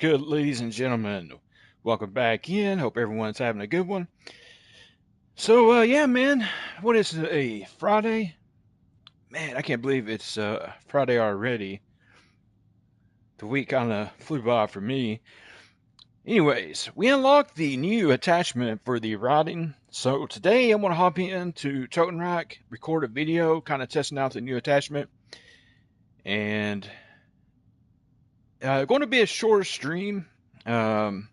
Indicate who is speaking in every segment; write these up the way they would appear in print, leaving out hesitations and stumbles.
Speaker 1: Good, ladies and gentlemen. Welcome back in. Hope everyone's having a good one. So, yeah, man, what is it, a Friday? Man, I can't believe it's Friday already. The week kind of flew by for me. Anyways, we unlocked the new attachment for the riding. So today I'm going to hop into Totenrack, record a video, kind of testing out the new attachment, and going to be a shorter stream. Um,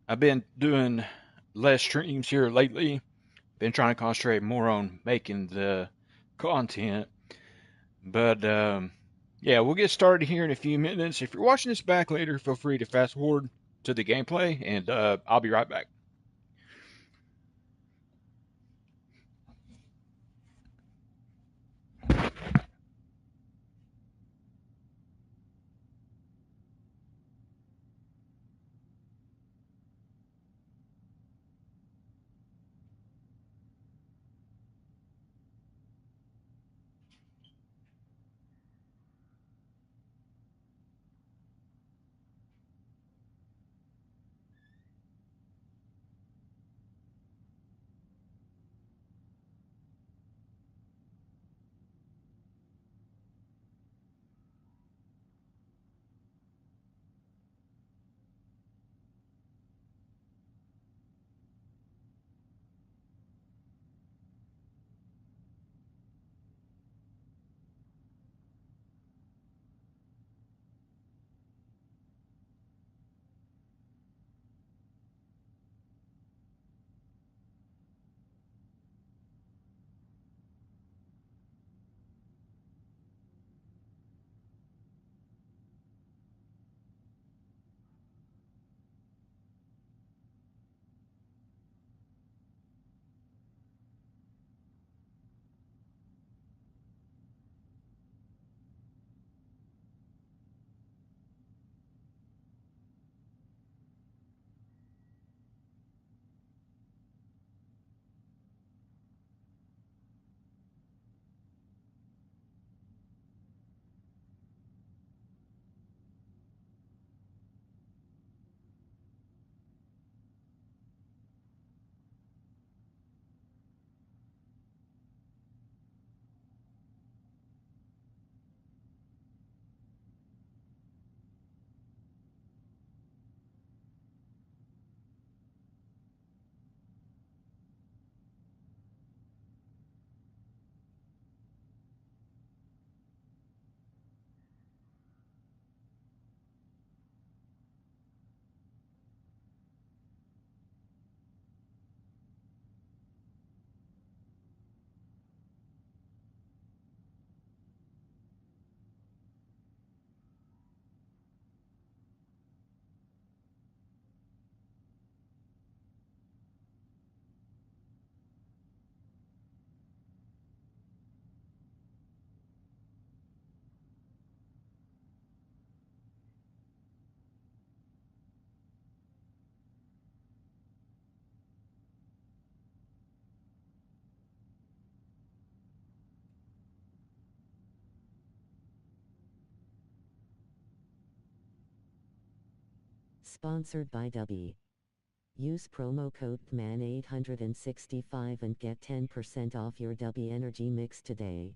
Speaker 1: I've been doing less streams here lately. Been trying to concentrate more on making the content. But yeah, we'll get started here in a few minutes. If you're watching this back later, feel free to fast forward to the gameplay, and I'll be right back.
Speaker 2: Sponsored by Dubby. Use promo code PMAN865 and get 10% off your Dubby Energy Mix today.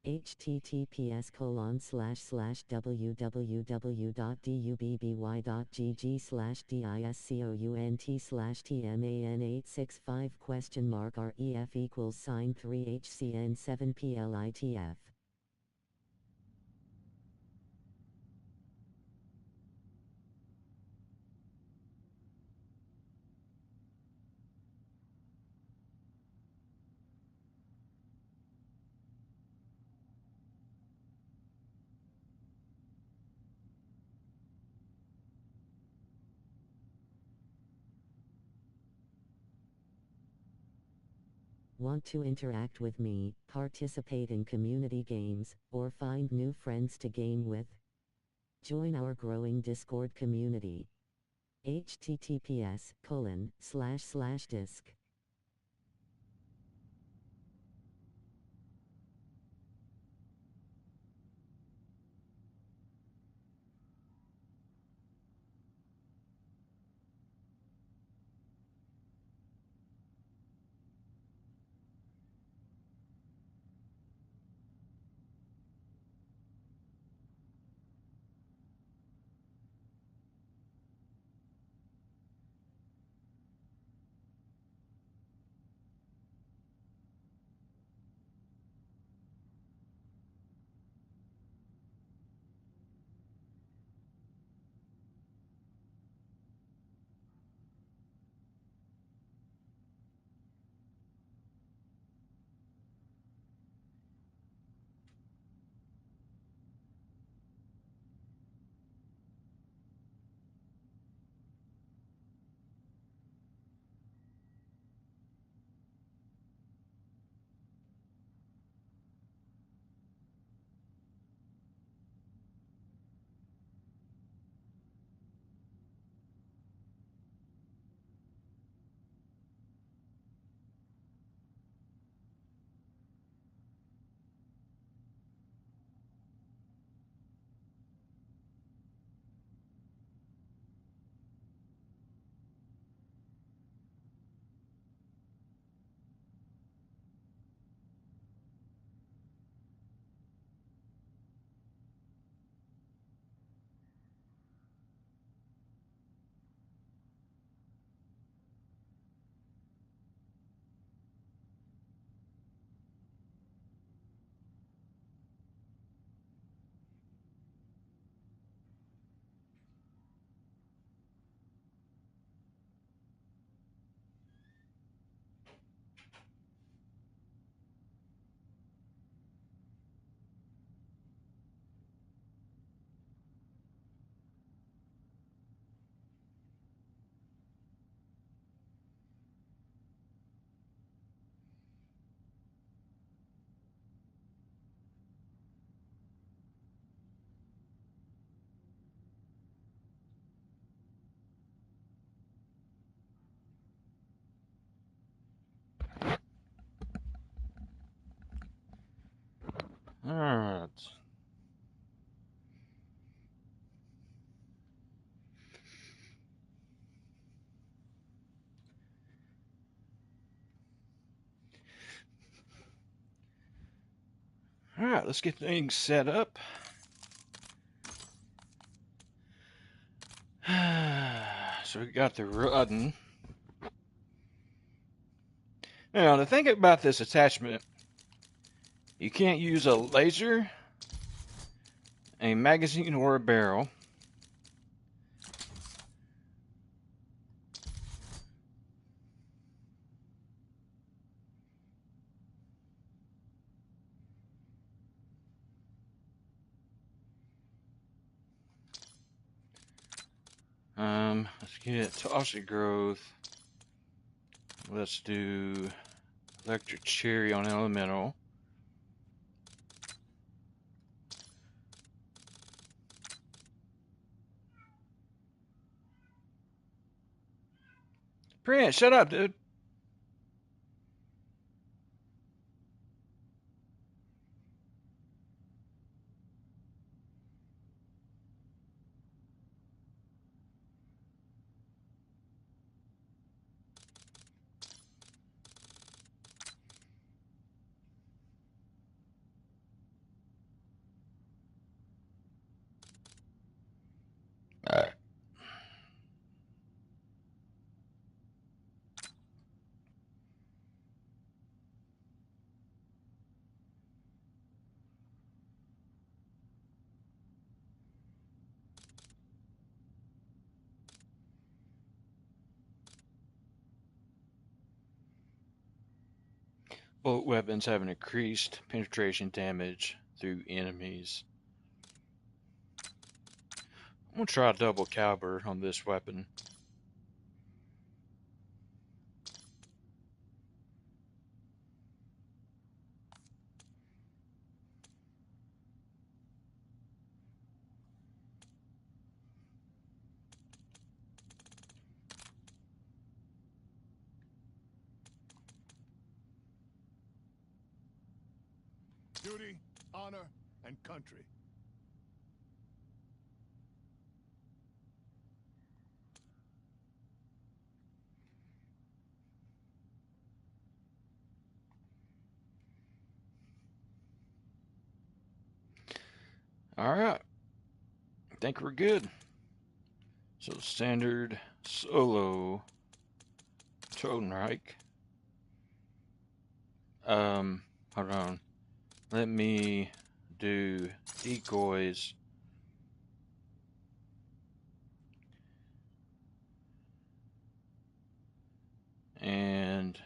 Speaker 2: https://www.dubby.gg/discount/ref=3HCN7PLITF. Want to interact with me, participate in community games, or find new friends to game with? Join our growing Discord community. https://disc.
Speaker 1: Alright, let's get things set up. So we got the rodden. Now, the thing about this attachment, you can't use a laser, a magazine, or a barrel. Let's get toxic growth. Let's do electric cherry on elemental. Prince, shut up, dude. Alright. Bolt weapons have an increased penetration damage through enemies. I'm gonna try a double caliber on this weapon.
Speaker 3: Duty, honor, and country.
Speaker 1: Alright. I think we're good. So standard solo Totenreich. Hold on. Let me do decoys. And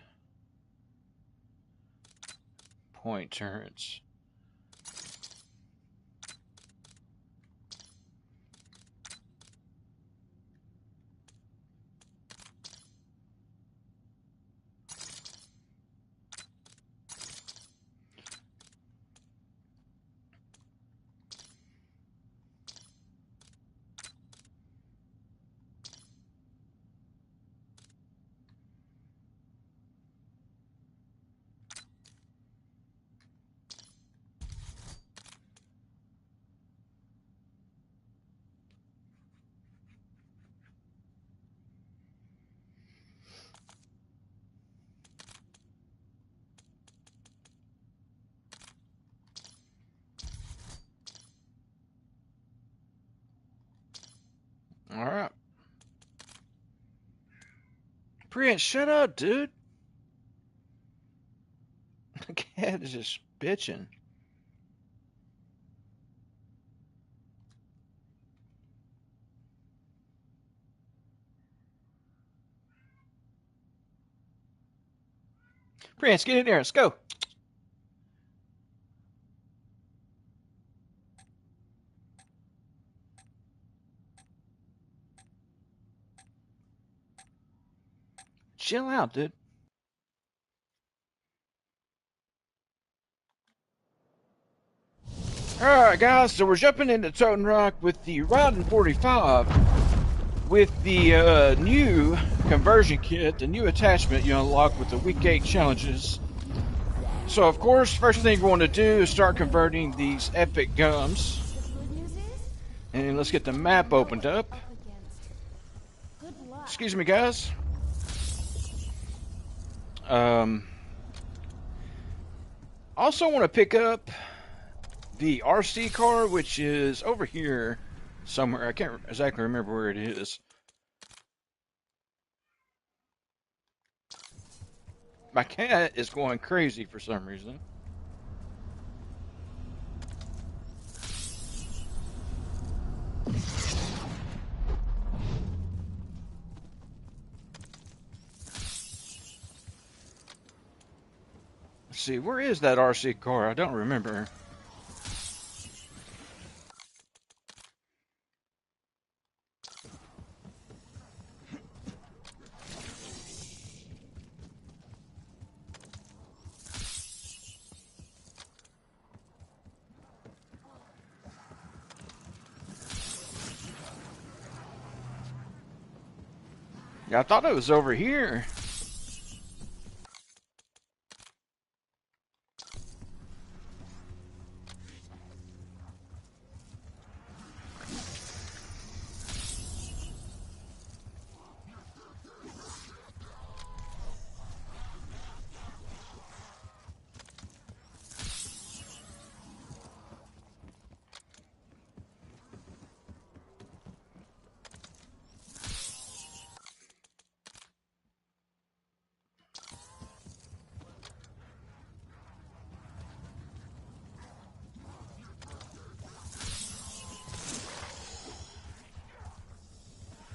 Speaker 1: point turrets. Alright. Prince, shut up, dude. The cat is just bitching. Prince, get in there. Let's go. Chill out, dude. Alright, guys, so we're jumping into Totenreich with the Rodden 45 with the new conversion kit, the new attachment you unlock with the week 8 challenges. So, of course, first thing we want to do is start converting these epic gums. And let's get the map opened up. Excuse me, guys. Also want to pick up the RC car, which is over here somewhere. I can't exactly remember where it is. My cat is going crazy for some reason. Let's see, where is that RC car? I don't remember. Yeah, I thought it was over here.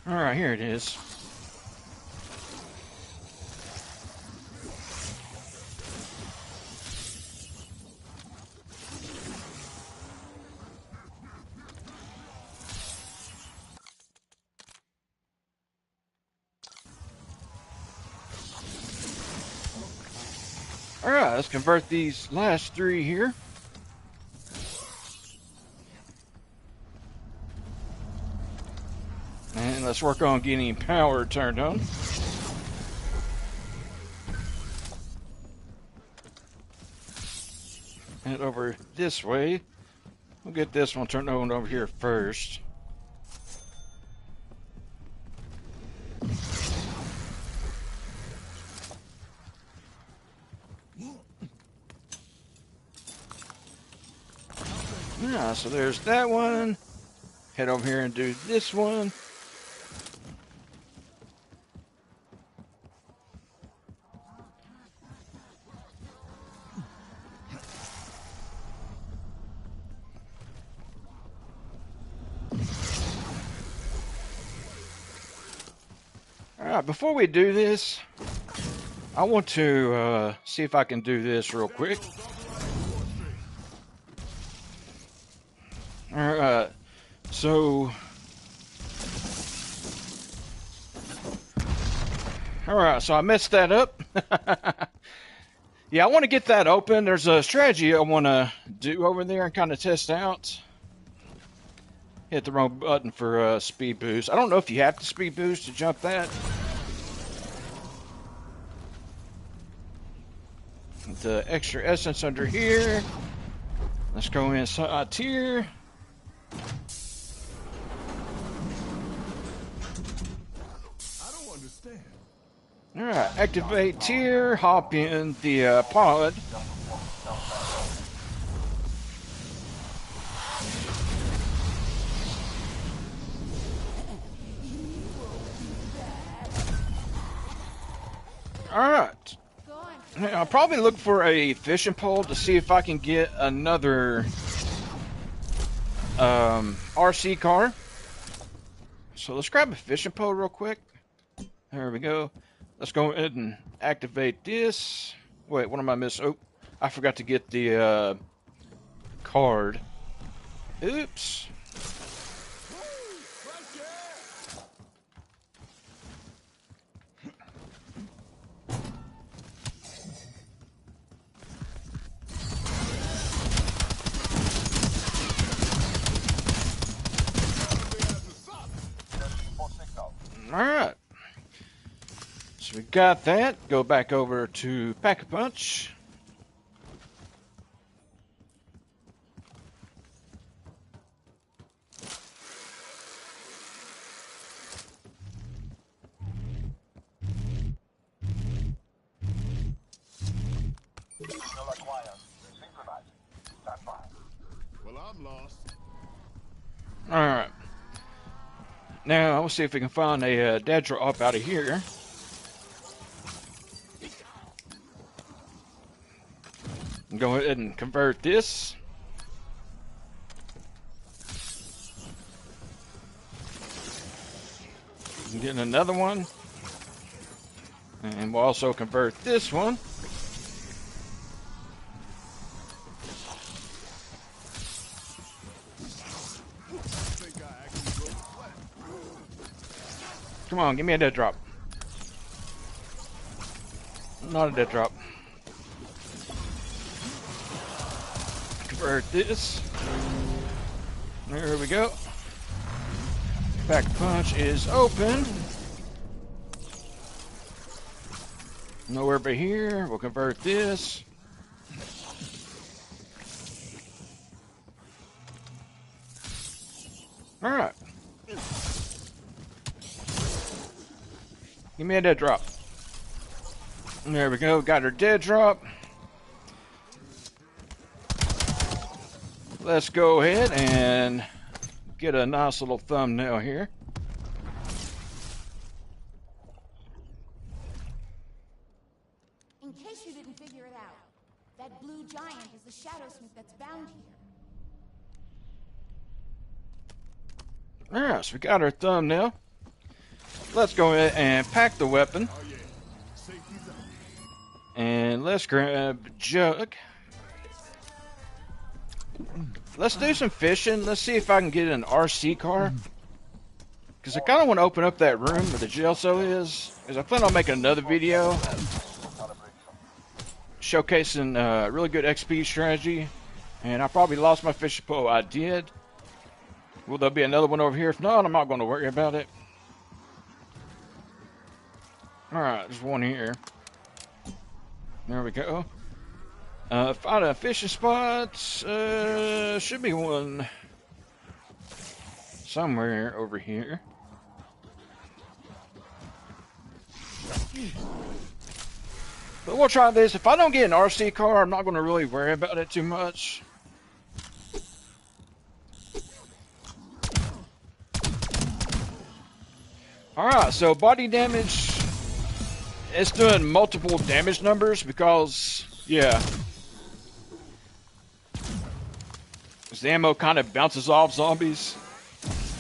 Speaker 1: All right, here it is. All right, let's convert these last three here. And let's work on getting power turned on. Head over this way. We'll get this one turned on over here first. Yeah, so there's that one. Head over here and do this one. Alright, before we do this, I want to see if I can do this real quick. Alright, so... Alright, so I messed that up. Yeah, I want to get that open. There's a strategy I want to do over there and kind of test out. Hit the wrong button for speed boost. I don't know if you have to speed boost to jump that. The extra essence under here. Let's go inside here.
Speaker 3: I don't understand.
Speaker 1: Alright, activate tier, hop in the pod. Alright. I'll probably look for a fishing pole to see if I can get another RC car. So let's grab a fishing pole real quick. There we go. Let's go ahead and activate this. Wait, what am I missing? Oh, I forgot to get the card. Oops. Alright. So we got that. Go back over to Pack-a-Punch.
Speaker 3: Well, I'm lost.
Speaker 1: Alright. Now, we'll see if we can find a dead drop out of here. Go ahead and convert this. I'm getting another one. And we'll also convert this one. Come on, give me a dead drop. Not a dead drop. Convert this. There we go. Pack punch is open. Nowhere but here. We'll convert this. Alright. Give me a dead drop. There we go. Got her dead drop. Let's go ahead and get a nice little thumbnail here.
Speaker 4: In case you didn't figure it out, that blue giant is the shadow smith that's bound here.
Speaker 1: Alright, so we got our thumbnail. Let's go ahead and pack the weapon.
Speaker 3: Oh, yeah. Safety's up.
Speaker 1: And let's grab Jug. Let's do some fishing. Let's see if I can get an RC car. Because I kind of want to open up that room where the jail cell is. Because I plan on making another video showcasing really good XP strategy. And I probably lost my fishing pole. I did. Will there be another one over here? If not, I'm not going to worry about it. Alright, there's one here. There we go. Find a fishing spot. Should be one somewhere over here. But we'll try this. If I don't get an RC car, I'm not going to really worry about it too much. Alright, so body damage. It's doing multiple damage numbers because, yeah. The ammo kind of bounces off zombies.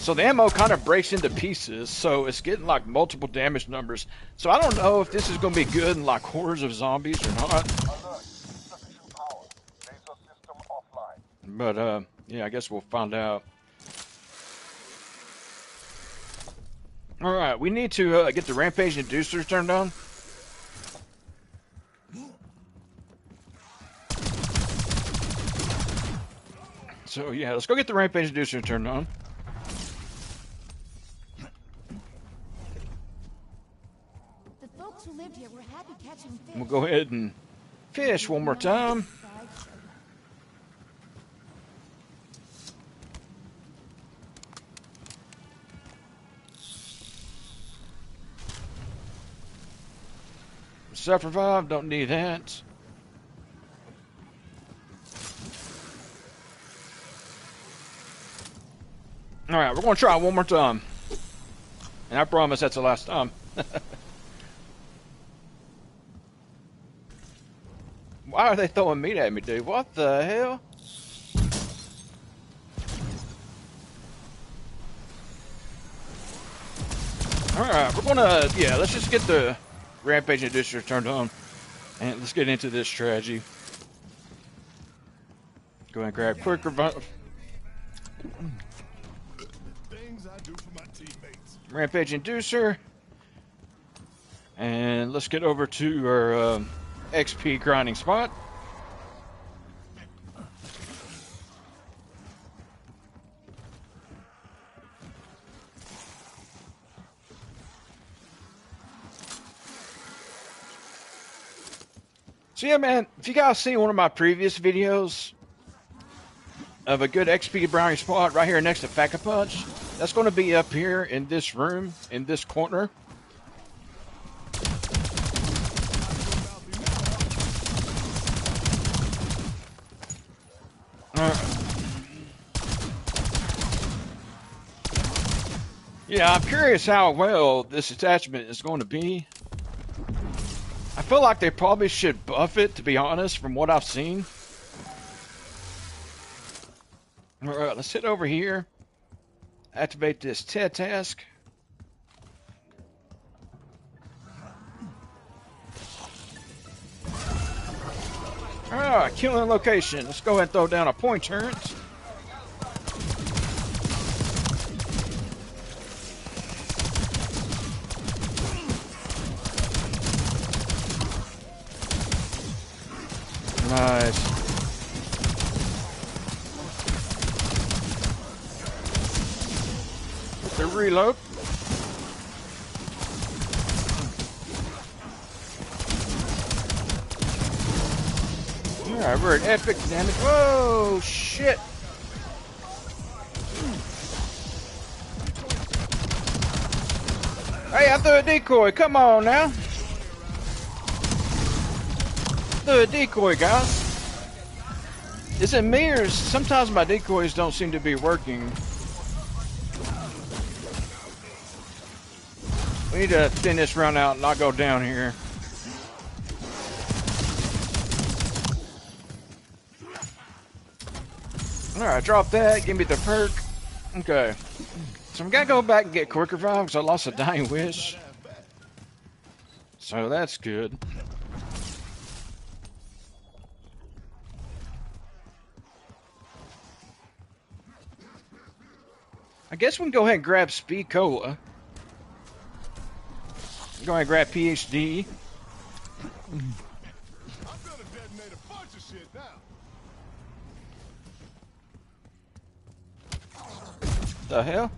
Speaker 1: So the ammo kind of breaks into pieces, so it's getting like multiple damage numbers. So I don't know if this is going to be good in like hordes of zombies or not. But yeah, I guess we'll find out. Alright, we need to get the rampage inducer turned on. So yeah, let's go get the rampage inducer turned on.
Speaker 4: The folks who lived here were happy catching fish.
Speaker 1: We'll go ahead and fish one more time. Self revive, don't need that. Alright, we're going to try it one more time. And I promise that's the last time. Why are they throwing meat at me, dude? What the hell? Alright, we're going to, yeah, let's just get the rampage inducer turned on. And let's get into this strategy. Go ahead and grab quick revive. Rampage inducer, and let's get over to our XP grinding spot. So yeah, man, if you guys seen one of my previous videos of a good XP grinding spot right here next to Pack Punch, that's going to be up here in this room, in this corner. Yeah, I'm curious how well this attachment is going to be. I feel like they probably should buff it, to be honest, from what I've seen. Alright, let's hit over here. Activate this TED task. Alright, killing location. Let's go ahead and throw down a point turret. Nice. The reload. Alright, we're at epic damage. Whoa, shit. Hey, I threw a decoy. Come on now. Threw a decoy, guys. Is it me or sometimes my decoys don't seem to be working? We need to thin this run out and not go down here. Alright, drop that. Give me the perk. Okay. So I'm gonna go back and get quick revive because I lost a dying wish. So that's good. I guess we can go ahead and grab Speed Cola. Go ahead and grab PhD.
Speaker 3: I'm gonna detonate a bunch of shit now.
Speaker 1: The hell?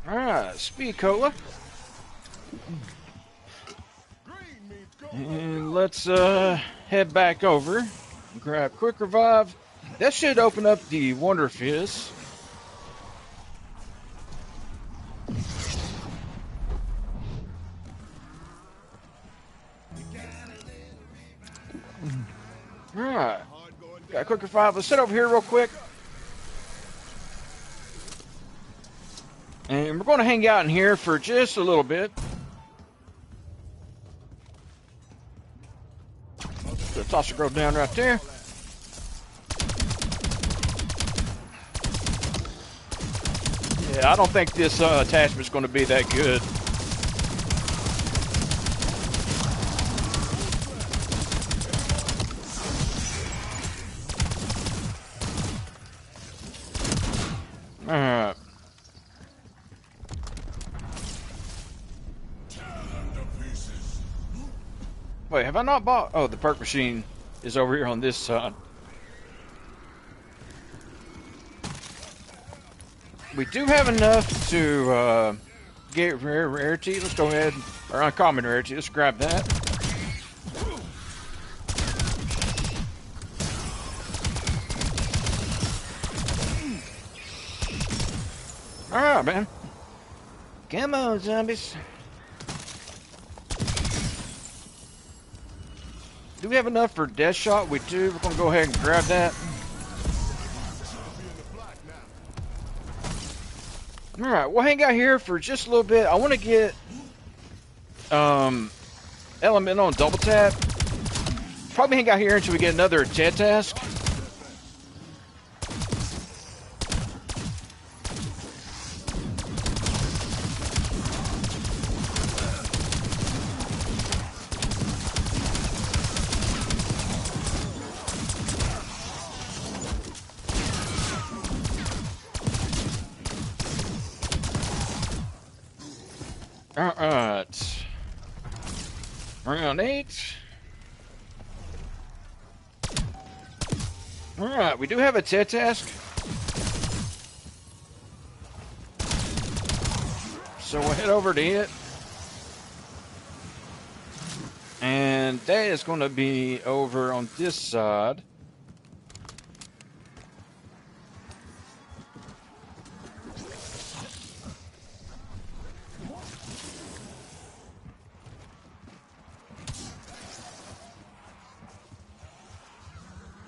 Speaker 1: Alright, Speed Cola.
Speaker 3: Green means go.
Speaker 1: And let's head back over. Grab Quick Revive. That should open up the Wonder Fizz. Alright. Got a Quick Revive. Let's sit over here real quick. And we're going to hang out in here for just a little bit. The toss will go down right there. Yeah, I don't think this attachment's going to be that good. Alright. Wait, have I not bought? Oh, the perk machine is over here on this side. We do have enough to get rarity. Let's go ahead, or uncommon rarity. Let's grab that. All right, man. Come on, zombies. Do we have enough for death shot? We do. We're gonna go ahead and grab that. All right, we'll hang out here for just a little bit. I want to get element on double tap. Probably hang out here until we get another TED task. Alright. Round 8. Alright, we do have a TED task. So we'll head over to it. And that is going to be over on this side.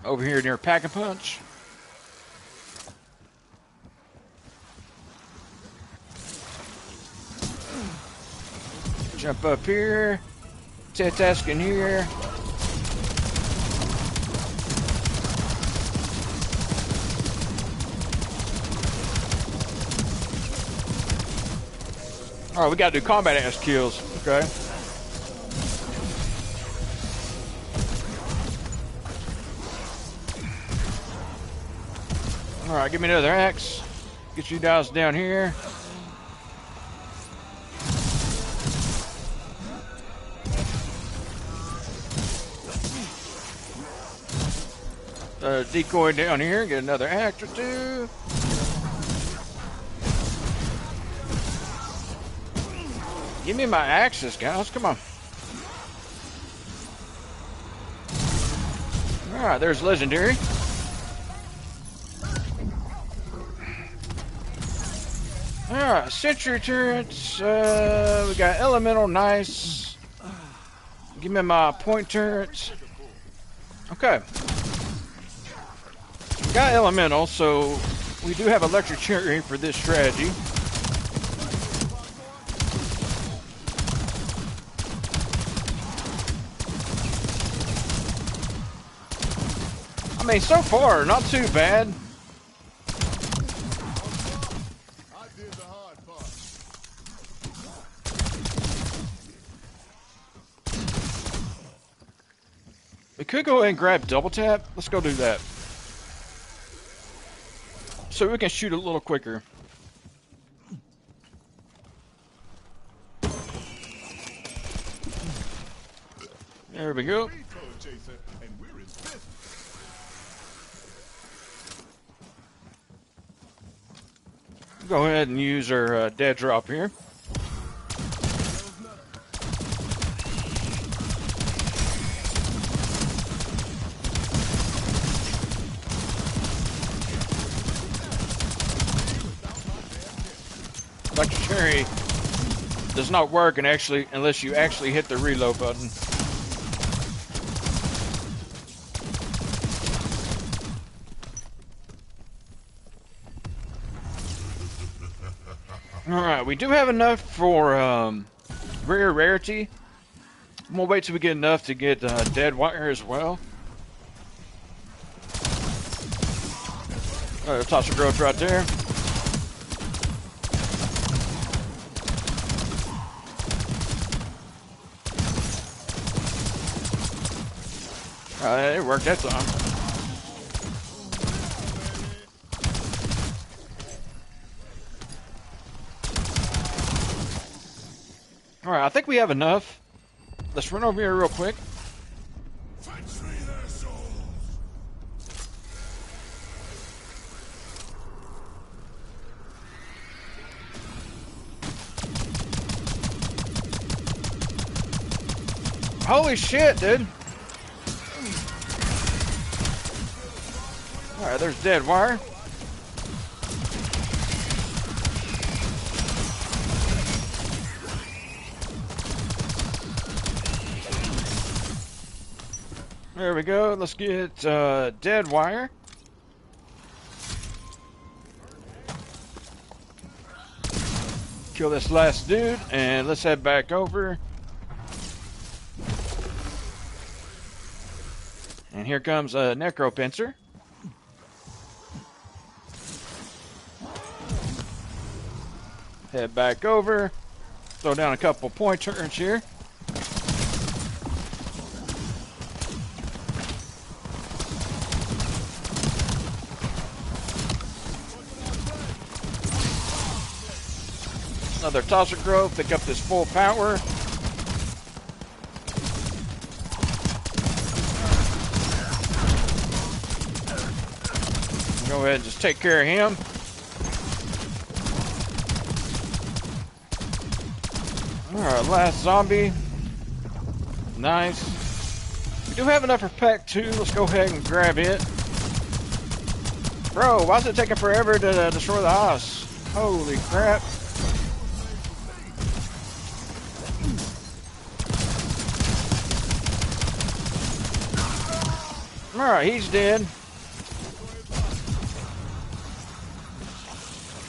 Speaker 1: Over here near Pack-a-Punch. Jump up here. Task in here. Alright, we gotta do combat ass kills. Okay. Alright, give me another axe. Get you guys down here. Decoy down here, get another axe or two. Give me my axes, guys. Come on. Alright, there's legendary. Alright, sentry turrets. We got elemental, nice. Give me my point turrets. Okay. We got elemental, so we do have electric cherry for this strategy. I mean, so far, not too bad.
Speaker 3: I did the hard part.
Speaker 1: We could go ahead and grab double tap. Let's go do that. So we can shoot a little quicker. There we go.
Speaker 3: Chaser, and we're in business.
Speaker 1: Go ahead and use our dead drop here. Electric cherry does not work unless you actually hit the reload button. Alright, we do have enough for rare rarity. I'm gonna wait till we get enough to get dead wire as well. Toss of growth right there. It worked that time. Alright, I think we have enough. Let's run over here real quick. Holy shit, dude. Alright, there's dead wire. There we go. Let's get dead wire. Kill this last dude, and let's head back over. And here comes a necropincer. Head back over. Throw down a couple point turns here. Another tosser growth, pick up this full power. Go ahead and just take care of him. Alright, last zombie. Nice. We do have enough for pack 2. Let's go ahead and grab it. Bro, why is it taking forever to destroy the house? Holy crap. Alright, he's dead.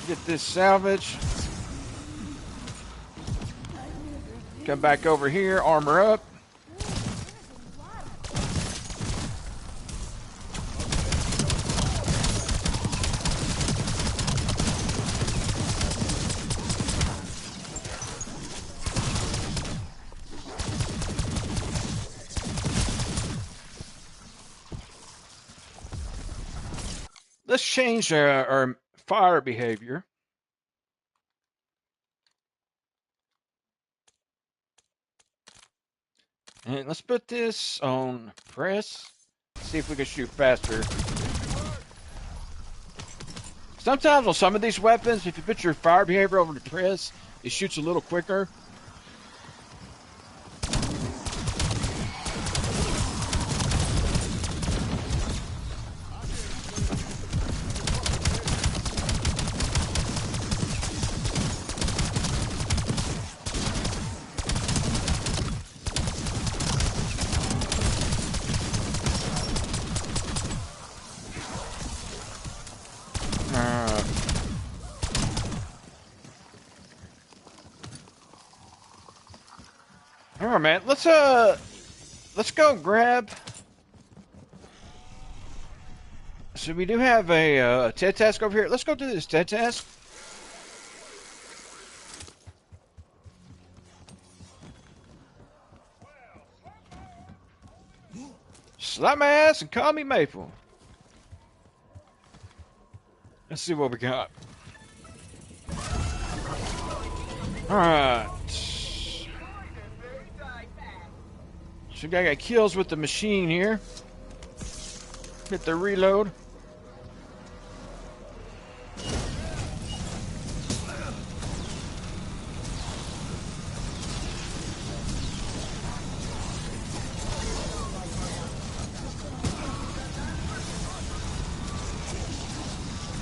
Speaker 1: Get this salvage. Come back over here, armor up. Let's change our fire behavior. And let's put this on press. See if we can shoot faster. Sometimes on some of these weapons, if you put your fire behavior over to press, it shoots a little quicker. All right, man. Let's go grab. So we do have a TED task over here. Let's go do this TED task. Slap my ass and call me Maple. Let's see what we got. Alright. So we got kills with the machine here. Hit the reload.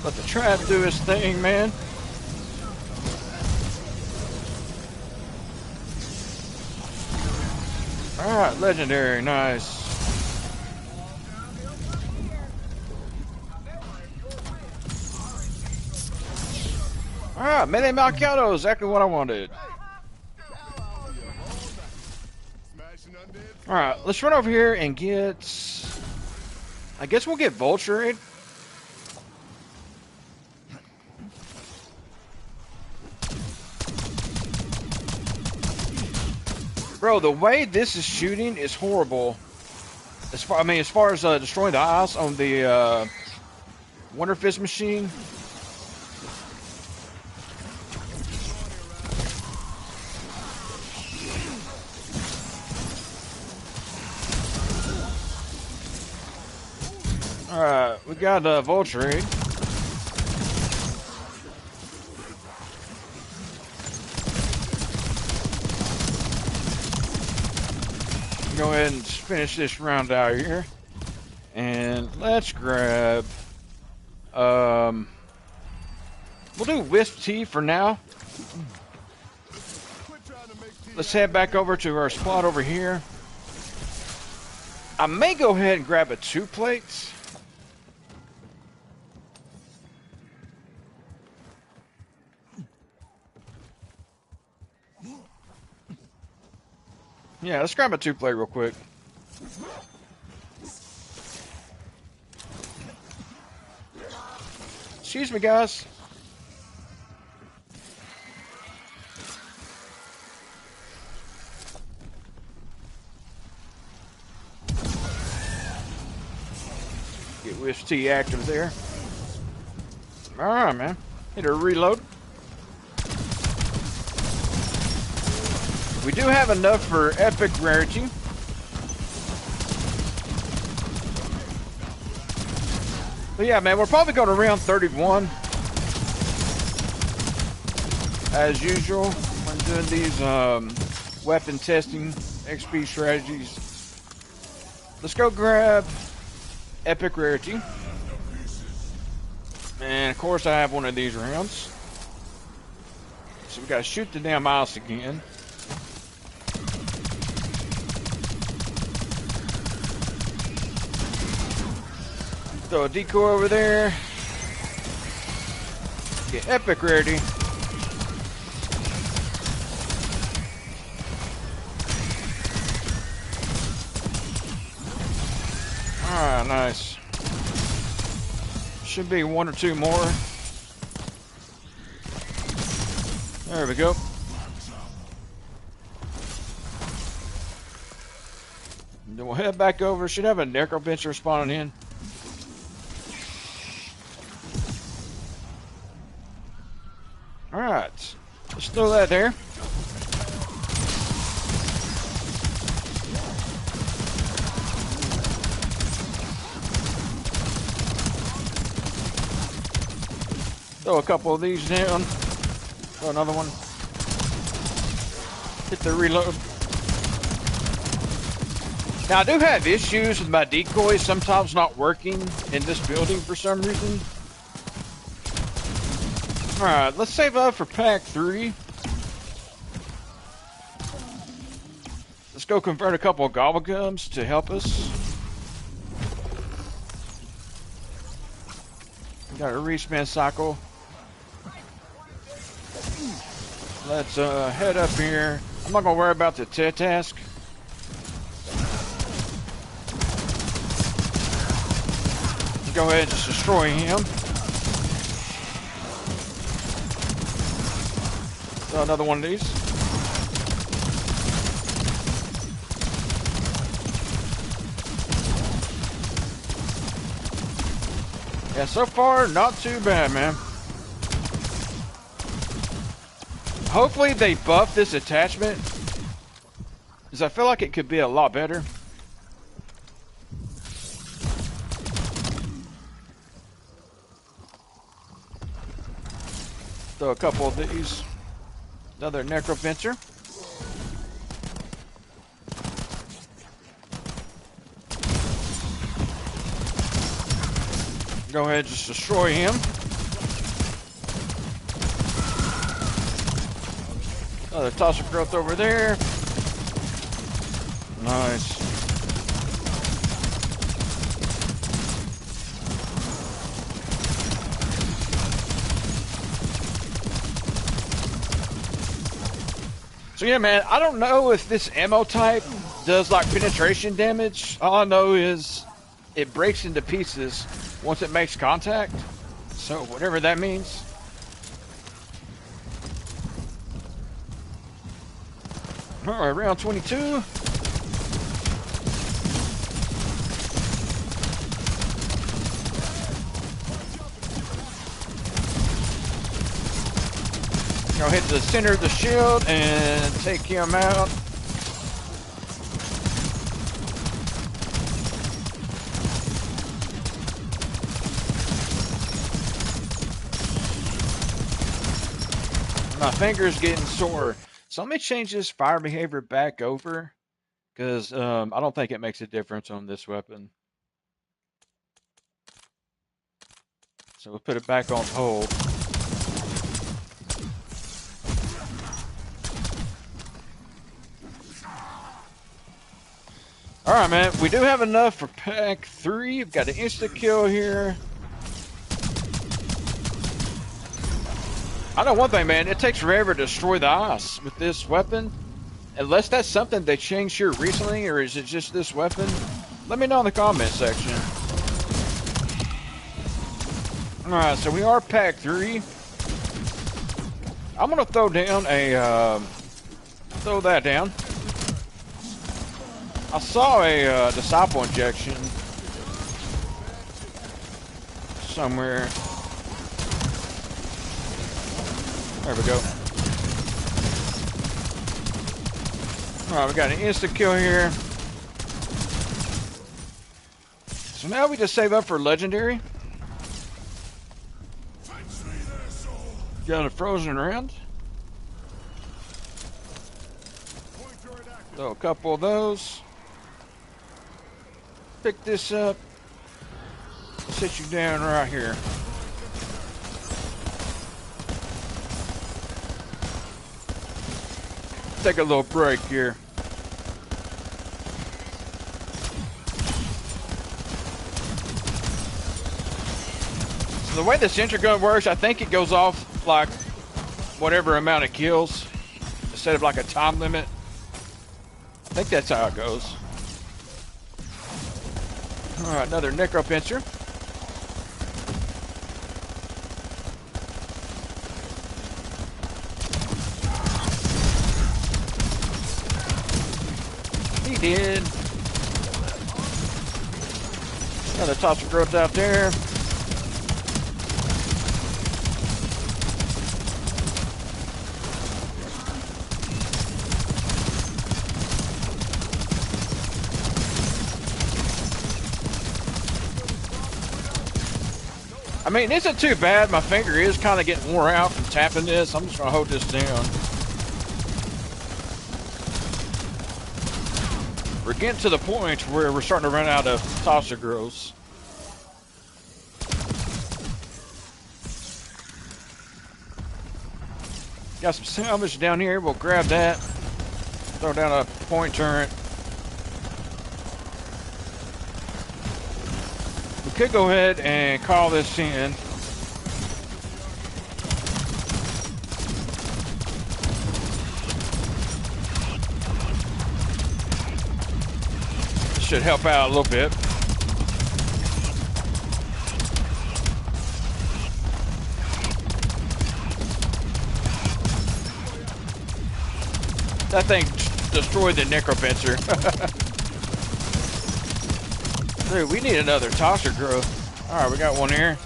Speaker 1: Let the trap do his thing, man. Alright, legendary, nice. Alright, melee Malcado, exactly what I wanted. Alright, let's run over here and get... I guess we'll get Vulture. Bro, the way this is shooting is horrible. As far as destroying the ice on the Wonder Fist machine. Alright, we got Vulture. Go ahead and finish this round out here. And let's grab... we'll do Wisp Tea for now. Let's head back over to our spot over here. I may go ahead and grab a 2 plates. Yeah, let's grab a 2 plate real quick. Excuse me, guys. Get Wisp T active there. Alright, man. Hit a reload. We do have enough for epic rarity. But yeah, man, we're probably going to round 31. As usual, when doing these weapon testing XP strategies. Let's go grab epic rarity. And of course I have one of these rounds. So we gotta shoot the damn mouse again. Throw a decoy over there. Get epic rarity. Alright, nice. Should be one or two more. There we go. Then we'll head back over. Should have a necrobencher spawning in. Alright. Let's throw that there. Throw a couple of these down. Throw another one. Hit the reload. Now I do have issues with my decoys sometimes not working in this building for some reason. Alright, let's save up for pack 3. Let's go convert a couple of gobblegums to help us. Got a respawn cycle. Let's head up here. I'm not gonna worry about the task. Go ahead and just destroy him. So another one of these. Yeah, so far not too bad, man. Hopefully they buff this attachment, because I feel like it could be a lot better. Throw a couple of these. Another necrobencher. Go ahead and just destroy him. Another toss of growth over there. Nice. So yeah, man, I don't know if this ammo type does like penetration damage. All I know is it breaks into pieces once it makes contact. So whatever that means. All right, round 22. Go hit the center of the shield and take him out. My finger's getting sore. So let me change this fire behavior back over, because I don't think it makes a difference on this weapon. So we'll put it back on hold. Alright, man, we do have enough for pack 3. We've got an insta kill here. I know one thing, man, it takes forever to destroy the ice with this weapon. Unless that's something they changed here recently, or is it just this weapon? Let me know in the comment section. Alright, so we are pack 3. I'm gonna throw down a, throw that down. I saw a disciple injection somewhere. There we go. Alright, we got an instant kill here. So now we just save up for legendary. Got a frozen round. Throw a couple of those. Pick this up. Sit you down right here. Take a little break here. So the way the sentry gun works, I think it goes off like whatever amount of kills instead of like a time limit. I think that's how it goes. Alright, another necro pincher. He did. Another toxic growth out there. I mean, it isn't too bad. My finger is kind of getting worn out from tapping this. I'm just going to hold this down. We're getting to the point where we're starting to run out of toxic growths. Got some salvage down here. We'll grab that. Throw down a point turret. We could go ahead and call this in. This should help out a little bit. That thing destroyed the necropincher. Dude, we need another toxic growth. Alright, we got one here.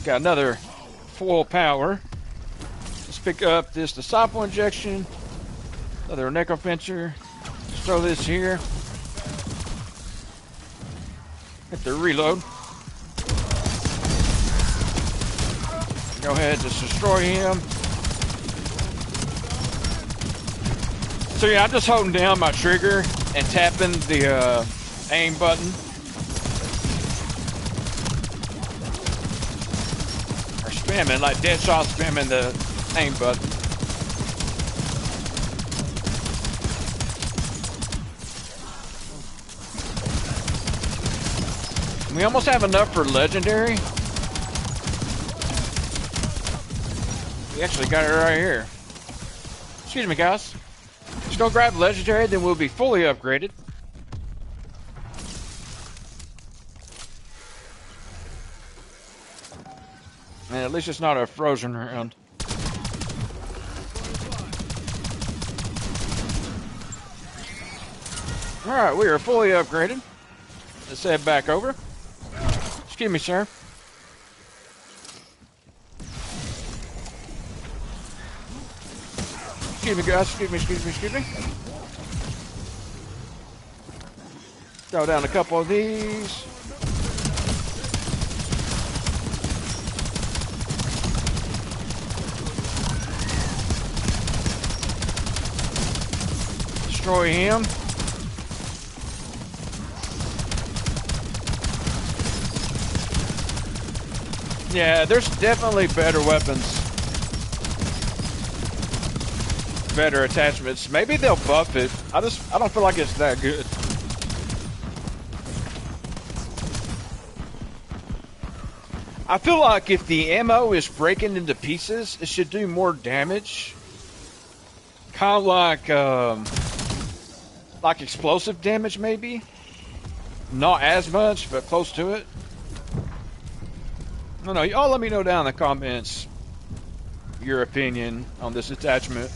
Speaker 1: Got another full power. Let's pick up this disciple injection. Another necropincher. Let's throw this here. Hit the reload. Go ahead, just destroy him. So yeah, I'm just holding down my trigger and tapping the aim button. Or spamming, like Deadshot spamming the aim button. We almost have enough for legendary. We actually got it right here. Excuse me, guys. Just go grab legendary, then we'll be fully upgraded. And at least it's not a frozen round. Alright, we are fully upgraded. Let's head back over. Excuse me, sir. Excuse me, guys. Excuse me. Throw down a couple of these. Destroy him. Yeah, there's definitely better weapons. Better attachments. Maybe they'll buff it. I don't feel like it's that good. I feel like if the ammo is breaking into pieces, it should do more damage. Kind of like explosive damage, maybe. Not as much, but close to it. I don't know. Y'all let me know down in the comments your opinion on this attachment.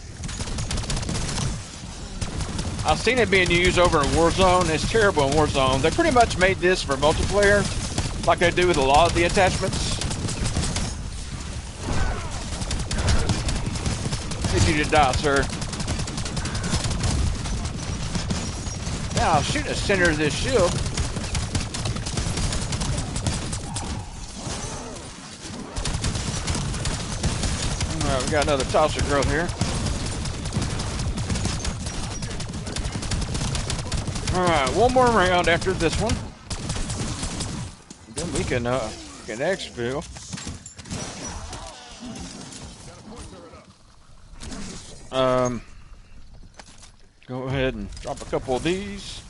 Speaker 1: I've seen it being used over in Warzone. It's terrible in Warzone. They pretty much made this for multiplayer, like they do with a lot of the attachments. Need you to die, sir. Now, I'll shoot the center of this shield. Alright, we got another toxic growth here. Alright, one more round after this one. Then we can exfil. Go ahead and drop a couple of these.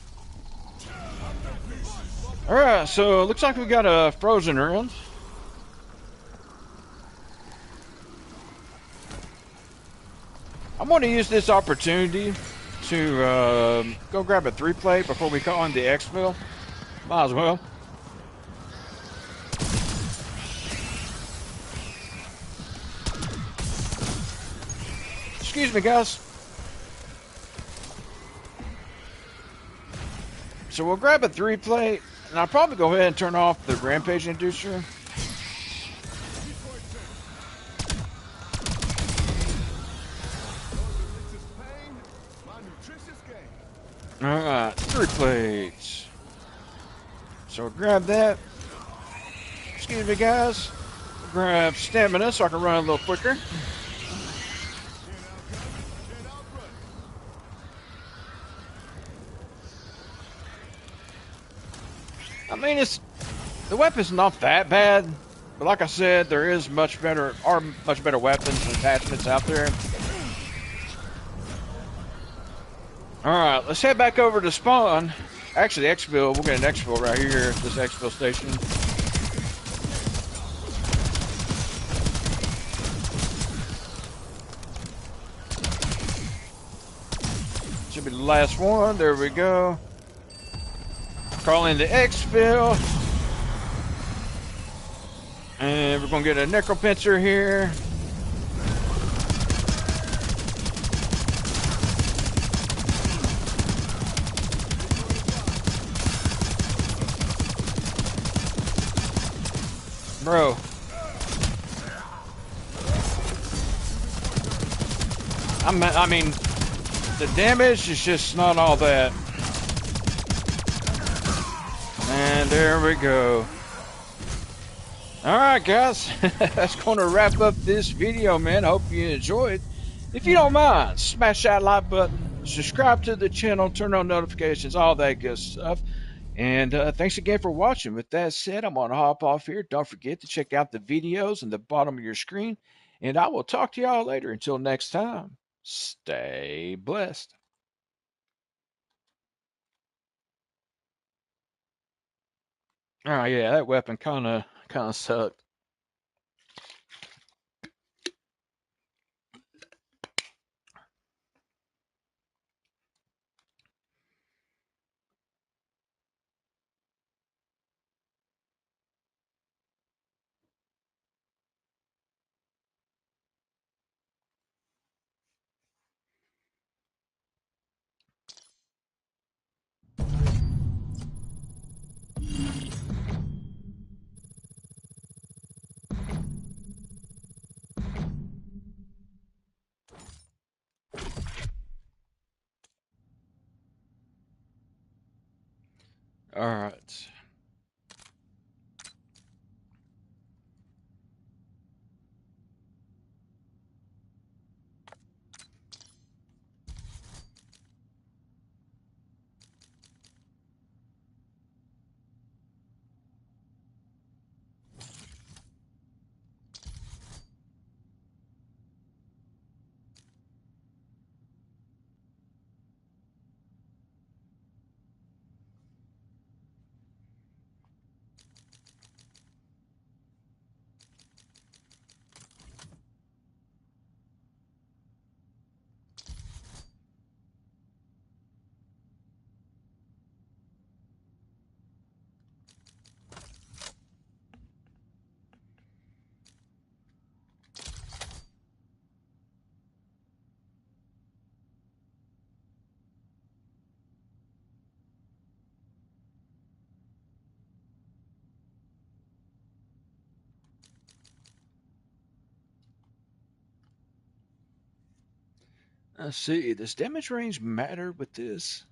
Speaker 1: Alright, so it looks like we got a frozen round. I'm going to use this opportunity to go grab a 3-plate before we call in the exfil. Might as well. Excuse me, guys. So we'll grab a 3-plate, and I'll probably go ahead and turn off the rampage inducer. Alright, 3 plates. So grab that. Excuse me, guys. Grab stamina so I can run a little quicker. I mean, the weapon's not that bad, but like I said, there is much better weapons and attachments out there. Alright, let's head back over to spawn. Actually, the exfil, we'll get an exfil right here, this exfil station. Should be the last one. There we go. Call in the exfil. And we're going to get a necropincer here. Bro. I mean, the damage is just not all that. And there we go. Alright, guys. That's going to wrap up this video, man. Hope you enjoyed. If you don't mind, smash that like button, subscribe to the channel, turn on notifications, all that good stuff. And thanks again for watching. With that said, I'm going to hop off here. Don't forget to check out the videos in the bottom of your screen. And I will talk to y'all later. Until next time, stay blessed. Oh, yeah, that weapon kind of sucked. All right. Let's see. Does damage range matter with this?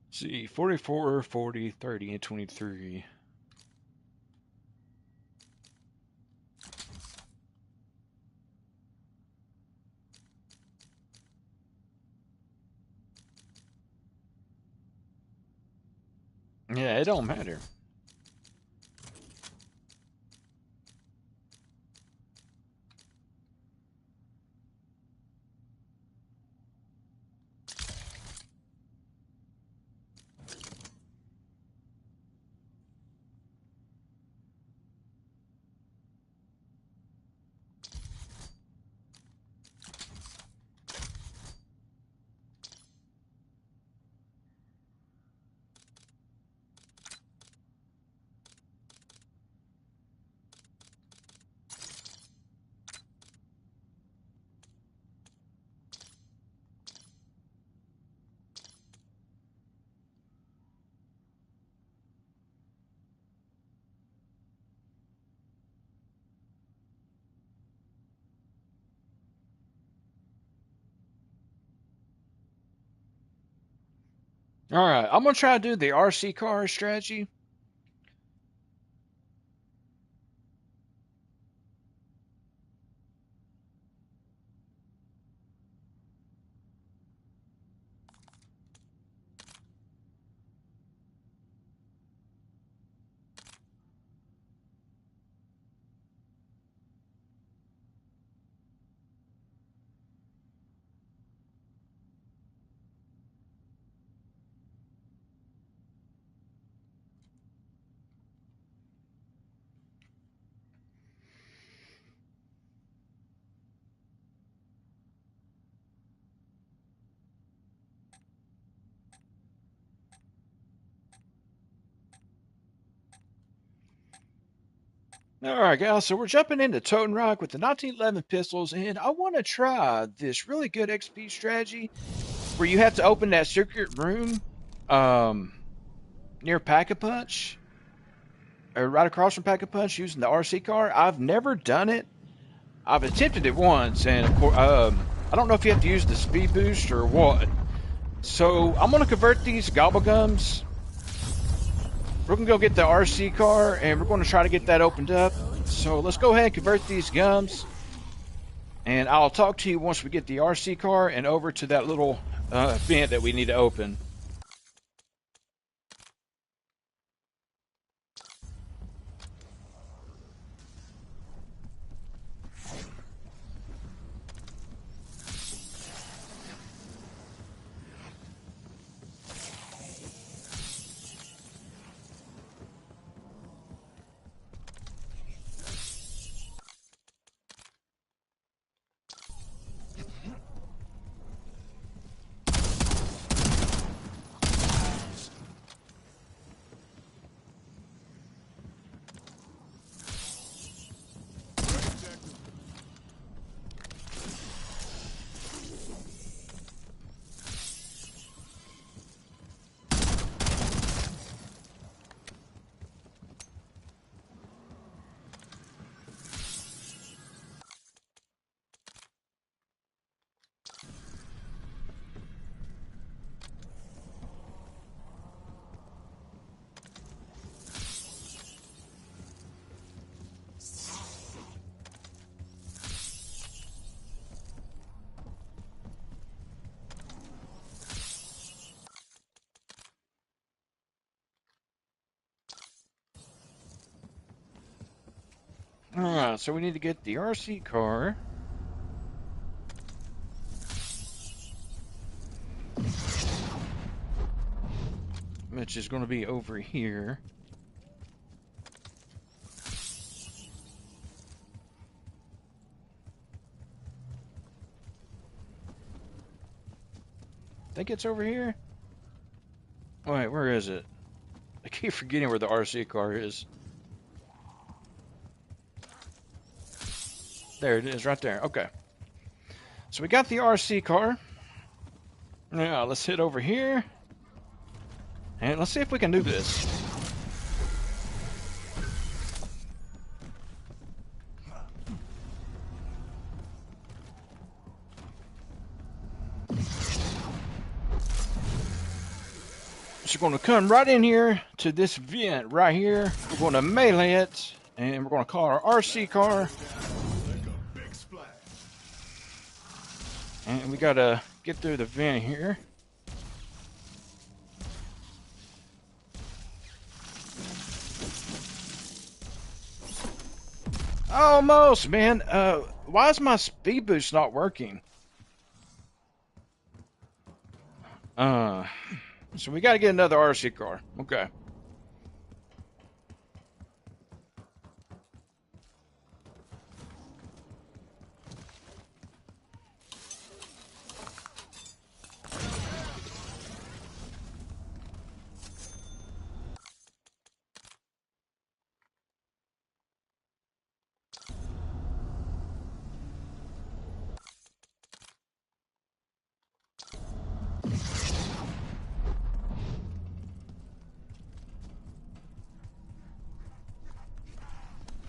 Speaker 1: See, 44, 40, 30, and 23. Yeah, it don't matter. All right, I'm gonna try to do the RC car strategy. All right, guys, so we're jumping into Toten Rock with the 1911 pistols, and I want to try this really good XP strategy where you have to open that secret room um, near Pack-a-Punch, or right across from Pack-a-Punch using the RC car. I've never done it. I've attempted it once, and of course, I don't know if you have to use the speed boost or what. So I'm going to convert these gobblegums. We're going to go get the RC car, and we're going to try to get that opened up. So let's go ahead and convert these gums. And I'll talk to you once we get the RC car and over to that little vent that we need to open. Alright, so we need to get the RC car. Which is going to be over here. I think it's over here. Wait, where is it? I keep forgetting where the RC car is. There it is, right there. Okay. So we got the RC car. Now, let's head over here. And let's see if we can do this. So we're going to come right in here to this vent right here. We're going to melee it. And we're going to call our RC car. And we got to get through the vent here. Almost, man. Why is my speed boost not working? So we got to get another RC car. Okay.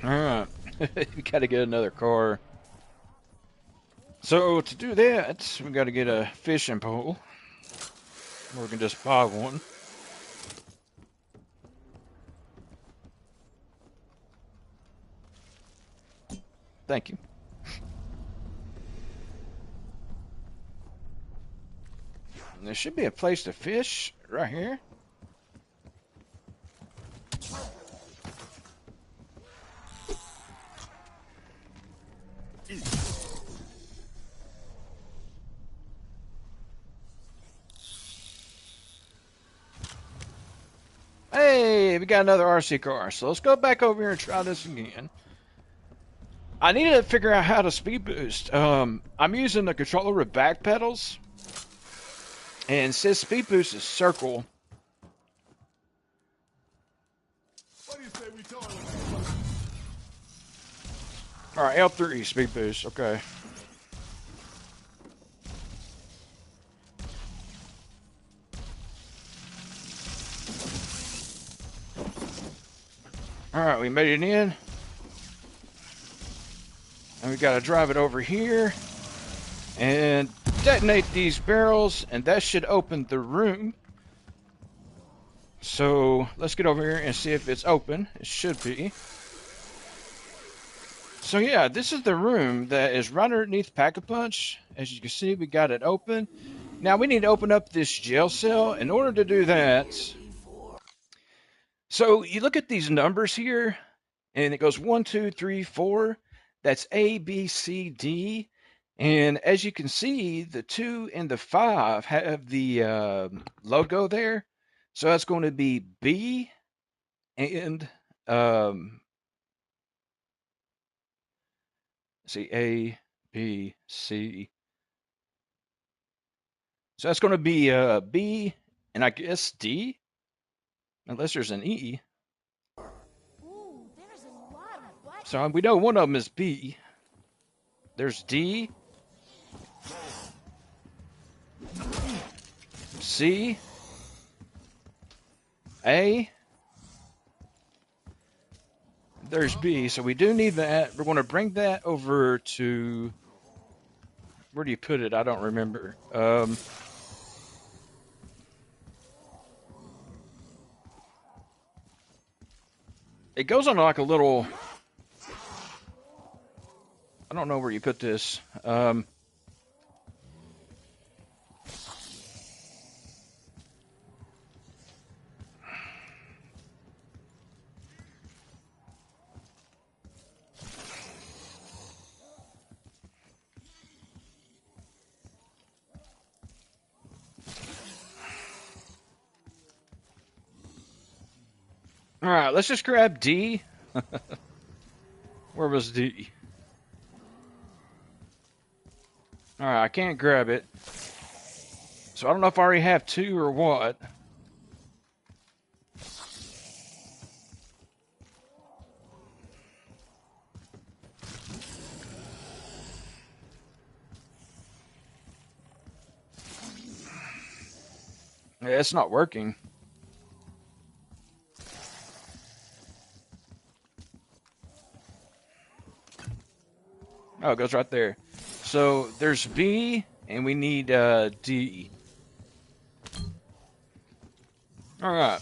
Speaker 1: Alright. We got to get another car. So to do that, we got to get a fishing pole. Or we can just buy one. Thank you. And there should be a place to fish right here. Hey, we got another RC car. So let's go back over here and try this again. I needed to figure out how to speed boost. I'm using the controller with back pedals. And it says speed boost is circle.
Speaker 3: What do you say we toilet?
Speaker 1: Alright, L3 speed boost. Okay. Alright, we made it in. And we gotta drive it over here. And detonate these barrels. And that should open the room. So let's get over here and see if it's open. It should be. So yeah, this is the room that is right underneath Pack-a-Punch. As you can see, we got it open. Now we need to open up this jail cell. In order to do that, so you look at these numbers here, and it goes 1, 2, 3, 4. That's A, B, C, D. And as you can see, the 2 and the 5 have the logo there. So that's going to be B and see, A, B, C. So that's going to be B and I guess D, unless there's an E.
Speaker 4: Ooh, there's a lot of buttons.
Speaker 1: So we know one of them is B. There's D, C, A. There's B. So we do need that. We're going to bring that over to, where do you put it? I don't remember. It goes on like a little, I don't know where you put this. All right, let's just grab D. Where was D? All right, I can't grab it. So I don't know if I already have 2 or what. Yeah, it's not working. Oh, it goes right there. So there's B, and we need D. All right.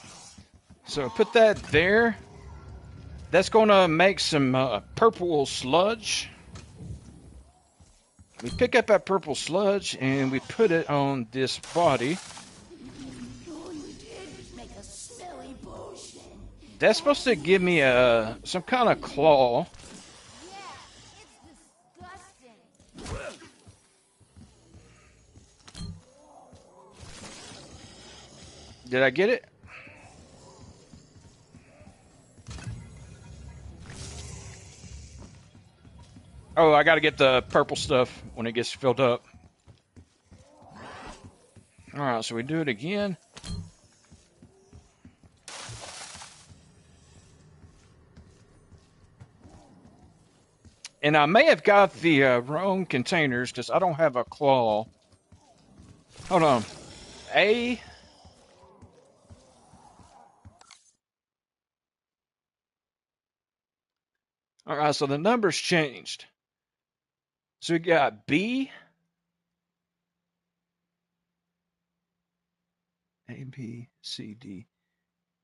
Speaker 1: So put that there. That's going to make some purple sludge. We pick up that purple sludge, and we put it on this body.
Speaker 4: All you did was make a smelly potion.
Speaker 1: That's supposed to give me some kind of claw.
Speaker 4: Yeah, it's disgusting.
Speaker 1: Did I get it? Oh, I got to get the purple stuff when it gets filled up. All right, so we do it again. And I may have got the wrong containers because I don't have a claw. Hold on. A. All right, so the numbers changed. So we got B. A, B, C, D,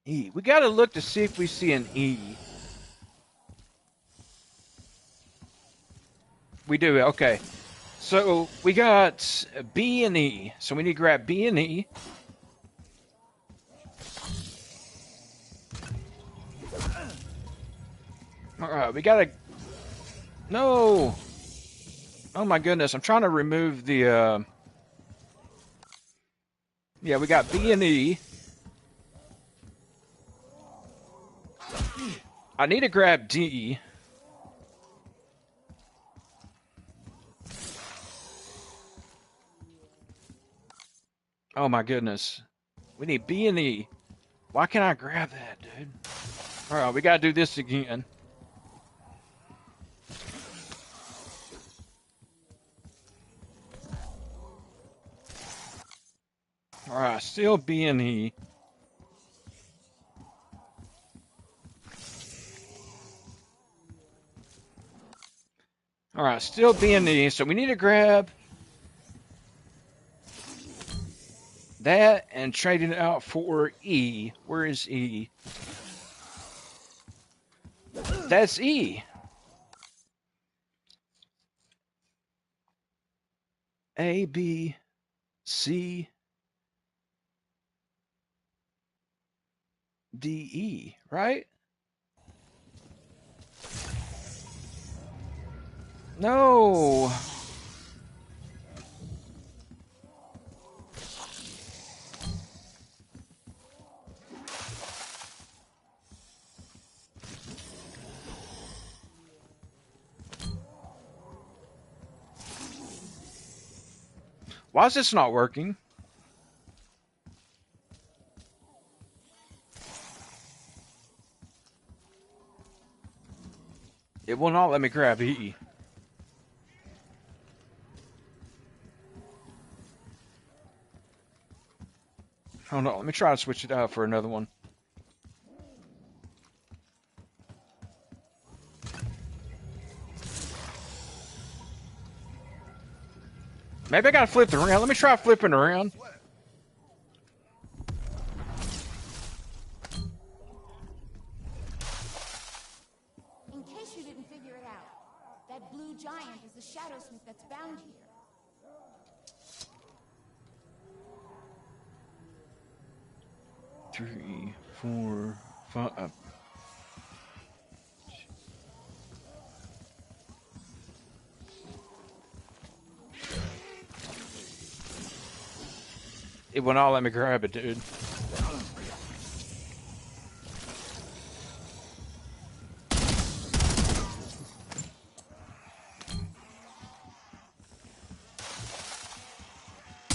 Speaker 1: E. We gotta look to see if we see an E. We do, okay. So we got B and E. So we need to grab B and E. Alright, we gotta... No! Oh my goodness, I'm trying to remove the... Yeah, we got B and E. I need to grab D. Oh my goodness. We need B and E. Why can't I grab that, dude? Alright, we gotta do this again. Alright, still B and E. Alright, still B and E. So we need to grab that and trade it out for E. Where is E? That's E. A, B, C, D, E, right? No. Why is this not working? It will not let me grab E. Oh no, let me try to switch it out for another one. Maybe I gotta flip it around. Let me try flipping around.
Speaker 4: In case you didn't figure it out, that blue giant is the shadow smith that's bound here.
Speaker 1: Three, four, five. It will not let me grab it, dude.
Speaker 3: Do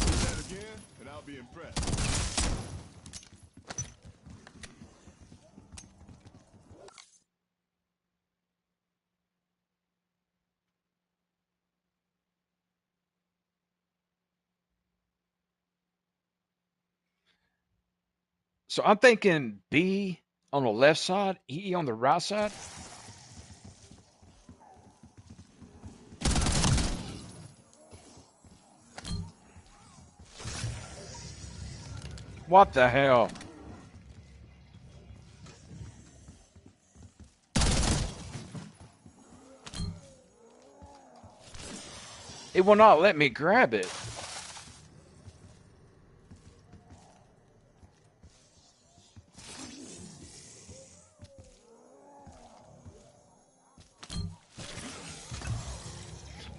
Speaker 3: that again, and I'll be impressed.
Speaker 1: So I'm thinking B on the left side, E on the right side. What the hell? It will not let me grab it.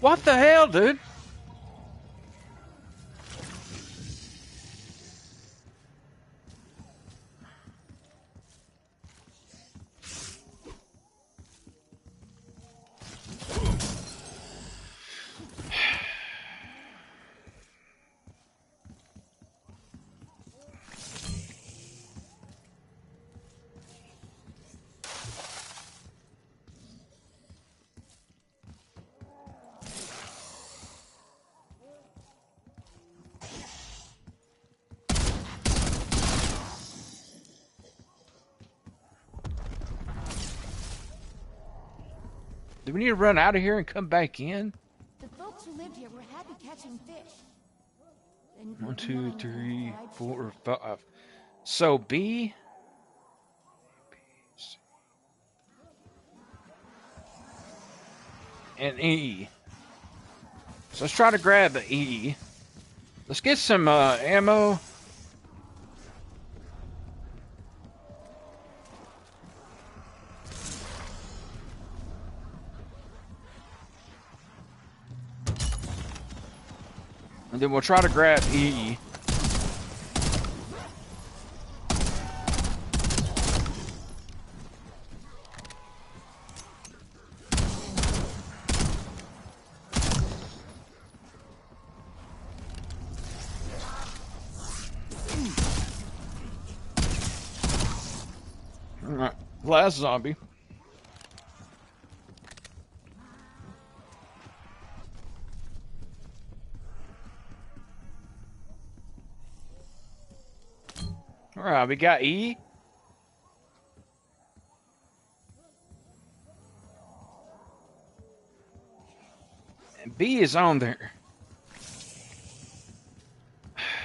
Speaker 1: What the hell, dude? Do we need to run out of here and come back in?
Speaker 4: The folks who lived here were happy catching fish. Then
Speaker 1: 1,
Speaker 4: good
Speaker 1: 2,
Speaker 4: morning,
Speaker 1: 3,
Speaker 4: Fried
Speaker 1: 4,
Speaker 4: Chicken.
Speaker 1: 5. So B, C, and E. So let's try to grab the E. Let's get some ammo. And then we'll try to grab E. Alright, last zombie. Alright, we got E. And B is on there.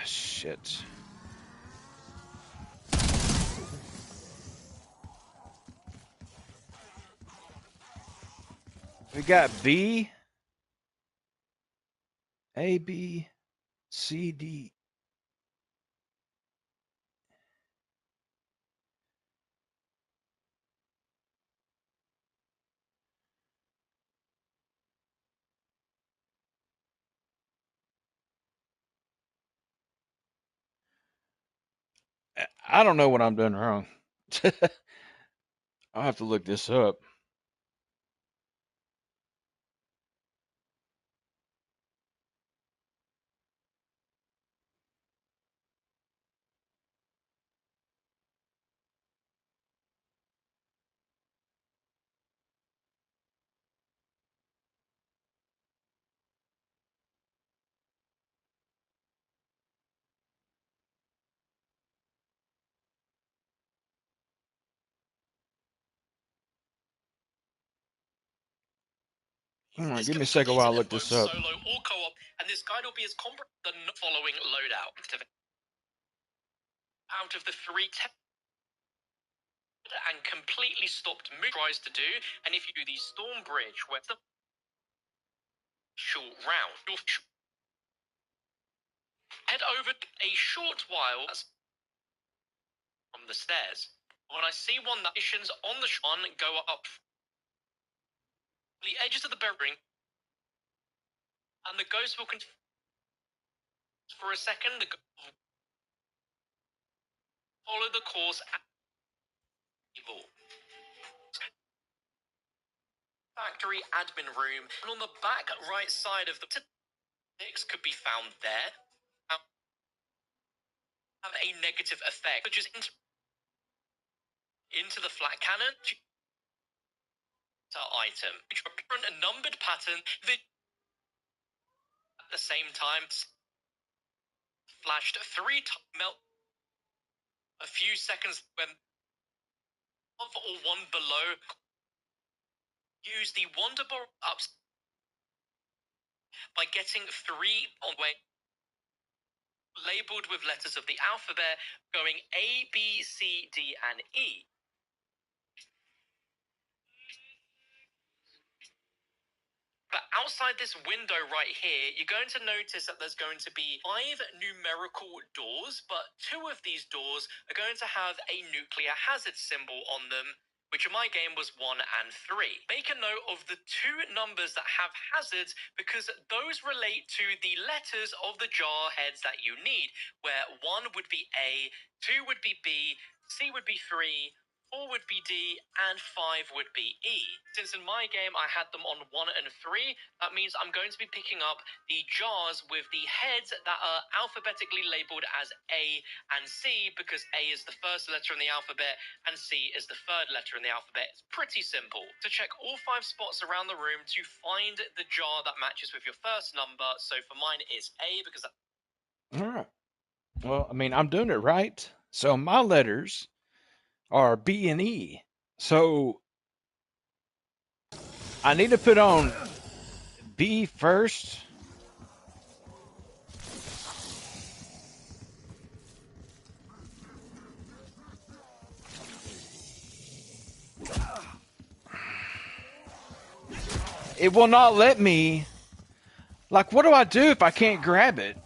Speaker 1: Shit. We got B, A, B, C, D. I don't know what I'm doing wrong. I'll have to look this up. Hang on, give me a second while I look this up.
Speaker 5: Solo or co-op, and this guide will be as comprehensive as the following loadout. Out of the three and completely stopped tries to do, and if you do the storm bridge, where the short round, head over a short while from the stairs. When I see one that missions on the one go up the edges of the building, and the ghost will continue for a second. The follow the course. Evil. Factory admin room, and on the back right side of the could be found there. Have a negative effect, which is into the flat cannon item, which appear a numbered pattern that at the same time flashed 3 times, melt a few seconds when above or one below. Use the wonder bar up by getting 3 on way labeled with letters of the alphabet going A, B, C, D, and E. But outside this window right here, you're going to notice that there's going to be 5 numerical doors, but 2 of these doors are going to have a nuclear hazard symbol on them, which in my game was 1 and 3. Make a note of the 2 numbers that have hazards because those relate to the letters of the jar heads that you need, where 1 would be A, 2 would be B, C would be 3, 4 would be D, and 5 would be E. Since in my game I had them on 1 and 3, that means I'm going to be picking up the jars with the heads that are alphabetically labeled as A and C, because A is the first letter in the alphabet and C is the third letter in the alphabet. It's pretty simple. To check all 5 spots around the room to find the jar that matches with your first number. So for mine it's A because
Speaker 1: Alright. Well, I mean, I'm doing it right. So my letters are B and E. So I need to put on B first. it will not let me. Like, what do I do if I can't grab it?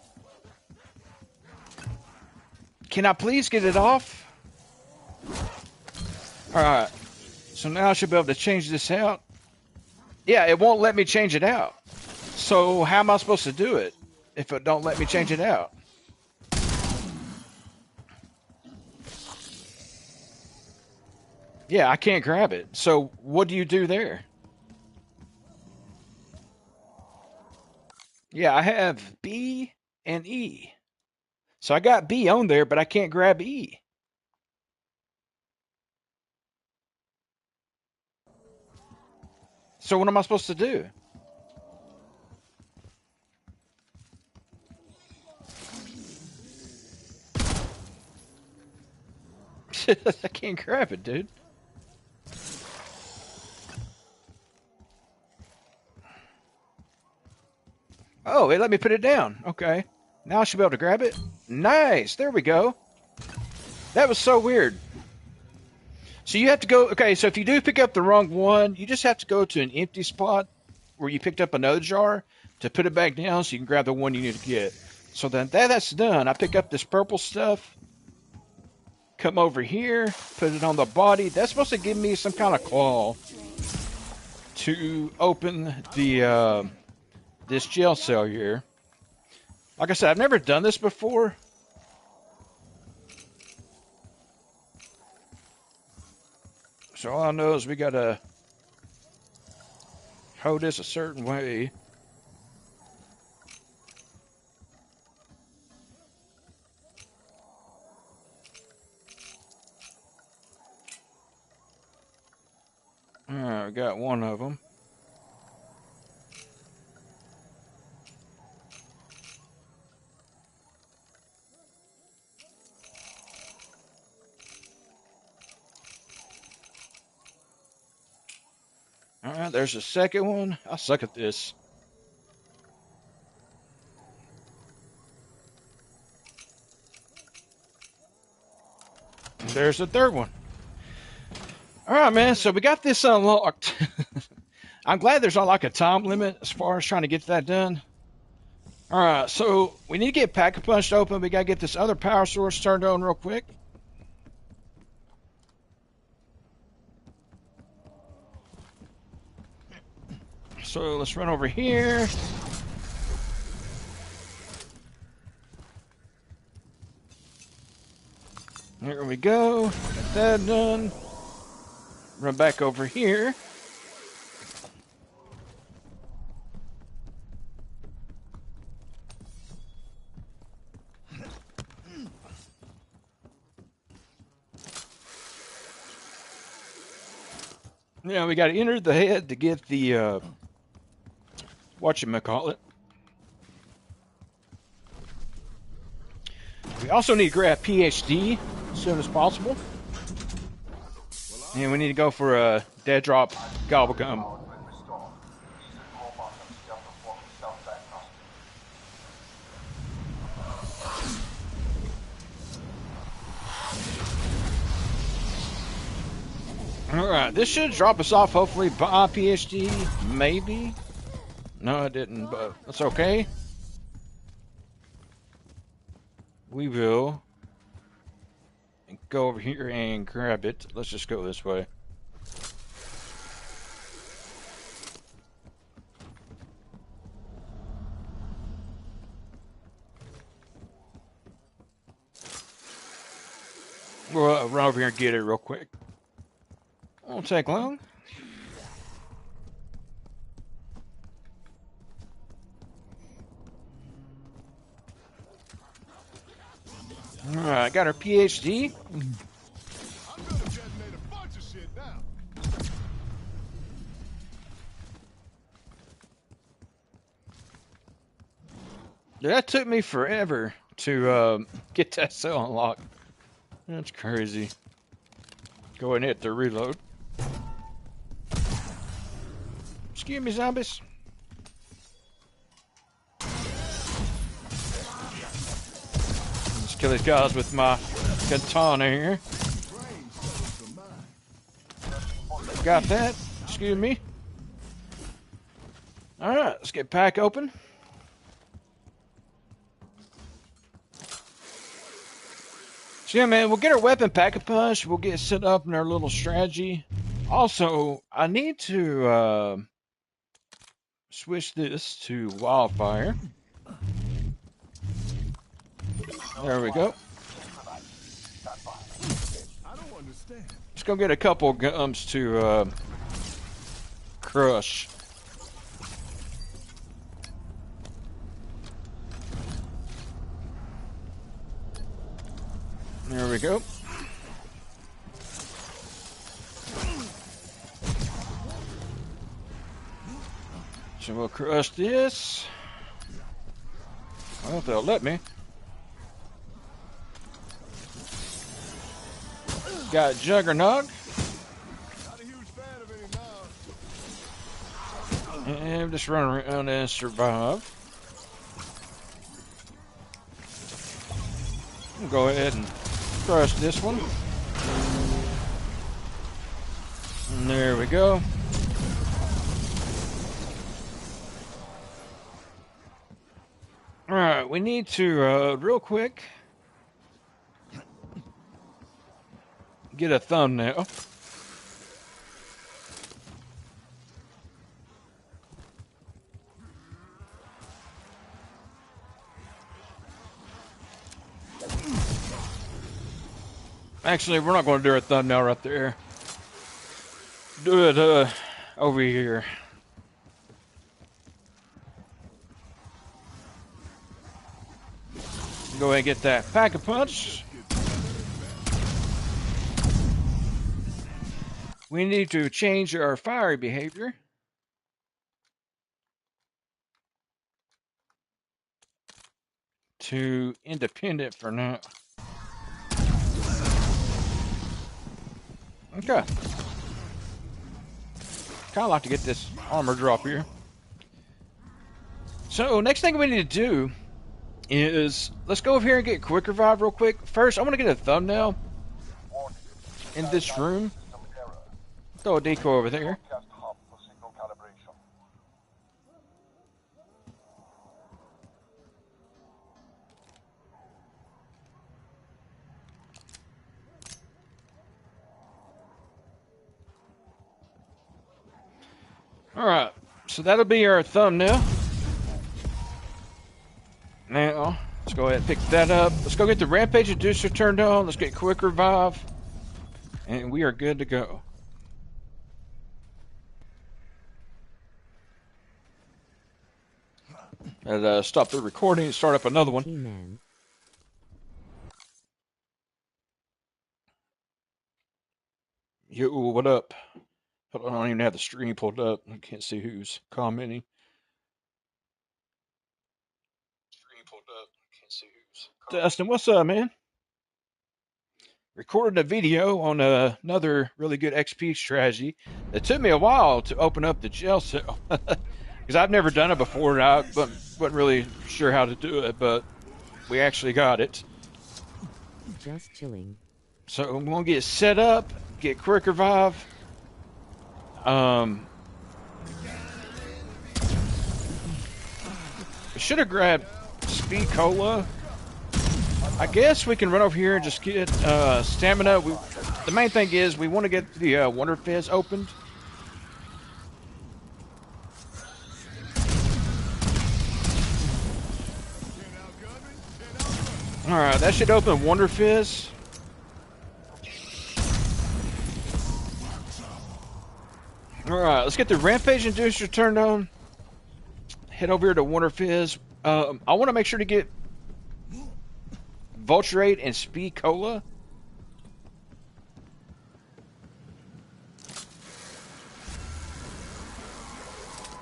Speaker 1: Can I please get it off? Alright. So now I should be able to change this out. Yeah, it won't let me change it out. So how am I supposed to do it if it don't let me change it out? Yeah, I can't grab it. So what do you do there? Yeah, I have B and E. So I got B on there, but I can't grab E. So what am I supposed to do? I can't grab it, dude. Oh, it let me put it down. Okay. Now I should be able to grab it. Nice. There we go. That was so weird. So you have to go... Okay, so if you do pick up the wrong one, you just have to go to an empty spot where you picked up another jar to put it back down so you can grab the one you need to get. So then that's done. I pick up this purple stuff. Come over here. Put it on the body. That's supposed to give me some kind of claw to open the... this jail cell here. Like I said, I've never done this before. So all I know is we gotta hold this a certain way. Alright, we got one of them. Alright, there's the second one. I suck at this. There's the third one. Alright, man, so we got this unlocked. I'm glad there's not like a time limit as far as trying to get that done. Alright, so we need to get Pack-a-Punch open. We gotta get this other power source turned on real quick. So let's run over here. Here we go. Got that done. Run back over here. Yeah, we got to enter the head to get the whatchamacallit. We also need to grab PhD as soon as possible. And we need to go for a dead drop gobblegum. Alright, this should drop us off hopefully by PhD, maybe. No, it didn't, but that's okay. We will go over here and grab it. Let's just go this way. We'll run over here and get it real quick. Won't take long. Alright, got our PhD.
Speaker 3: I'm gonna detonate a bunch of shit now.
Speaker 1: That took me forever to get that cell unlocked. That's crazy. Go and hit the reload. Excuse me, zombies. Let's kill these guys with my katana here. Got that. Excuse me. Alright, let's get pack open. So yeah, man, we'll get our weapon pack-a-punch. We'll get set up in our little strategy. Also, I need to switch this to wildfire. There we go.
Speaker 3: I don't understand.
Speaker 1: Let's go get a couple gums to crush. There we go. So we'll crush this. I don't know if they'll let me. Got Juggernog.
Speaker 3: Not a huge fan of any now.
Speaker 1: And just run around and survive. We'll go ahead and crush this one. And there we go. Alright, we need to, real quick, get a thumbnail. Actually, we're not going to do a thumbnail right there. Do it, over here. Go ahead and get that pack-a-punch. We need to change our fiery behavior. To independent for now. Okay. Kind of like to get this armor drop here. So, next thing we need to do is, let's go over here and get quick revive real quick. First, I want to get a thumbnail in this room. Throw a decoy over there. Alright, so that'll be our thumbnail. Now, let's go ahead and pick that up. Let's go get the Rampage Inducer turned on. Let's get quick revive. And we are good to go. And stop the recording and start up another one.
Speaker 2: He-Man.
Speaker 1: Yo, what up? Hold on, I don't even have the stream pulled up. I can't see who's commenting. Stream pulled up. Can't see who's commenting. Dustin, what's up, man? Recorded a video on another really good XP strategy. It took me a while to open up the jail cell. Because I've never done it before, and I wasn't really sure how to do it, but we actually got it.
Speaker 2: Just chilling.
Speaker 1: So I'm going to get set up, get quick revive. I should have grabbed Speed Cola. I guess we can run over here and just get stamina. The main thing is we want to get the Wonder Fizz opened. Alright, that should open Wonder Fizz. Alright, let's get the Rampage Inducer turned on. Head over here to Wonder Fizz. I want to make sure to get Vulturate and Speed Cola.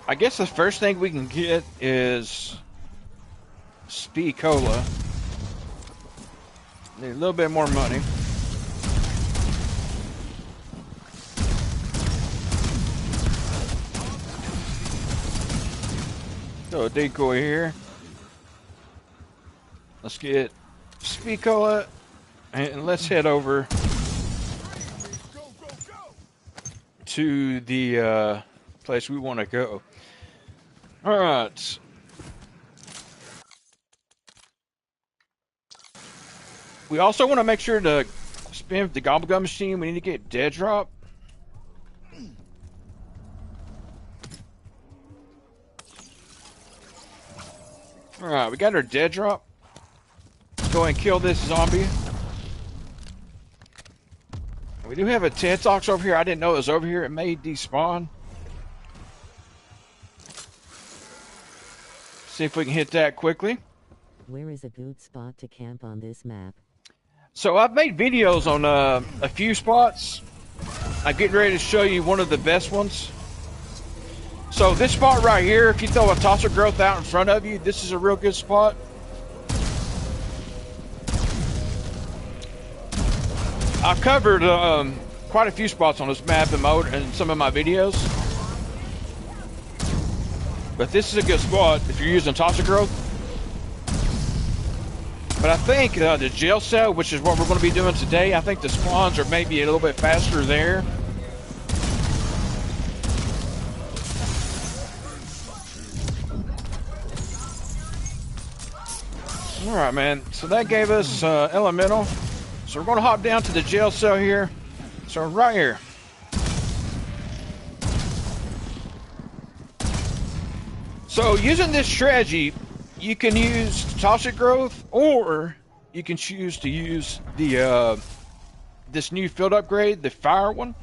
Speaker 1: I guess the first thing we can get is Speed Cola. Need a little bit more money. Throw a decoy here. Let's get Speed Cola and let's head over to the place we want to go. Alright. We also want to make sure to spin the gobblegum machine. We need to get dead drop. Alright, we got our dead drop. Let's go ahead and kill this zombie. We do have a TED Talks over here. I didn't know it was over here. It may despawn. See if we can hit that quickly.
Speaker 2: Where is a good spot to camp on this map?
Speaker 1: So I've made videos on a few spots. I'm getting ready to show you one of the best ones. So this spot right here, if you throw a tosser growth out in front of you, this is a real good spot. I've covered quite a few spots on this map in some of my videos. But this is a good spot if you're using tosser growth. But I think the jail cell, which is what we're going to be doing today, I think the spawns are maybe a little bit faster there. Alright, man. So that gave us elemental. So we're going to hop down to the jail cell here. So right here. So using this strategy, you can use toxic growth, or you can choose to use the this new field upgrade, the fire one.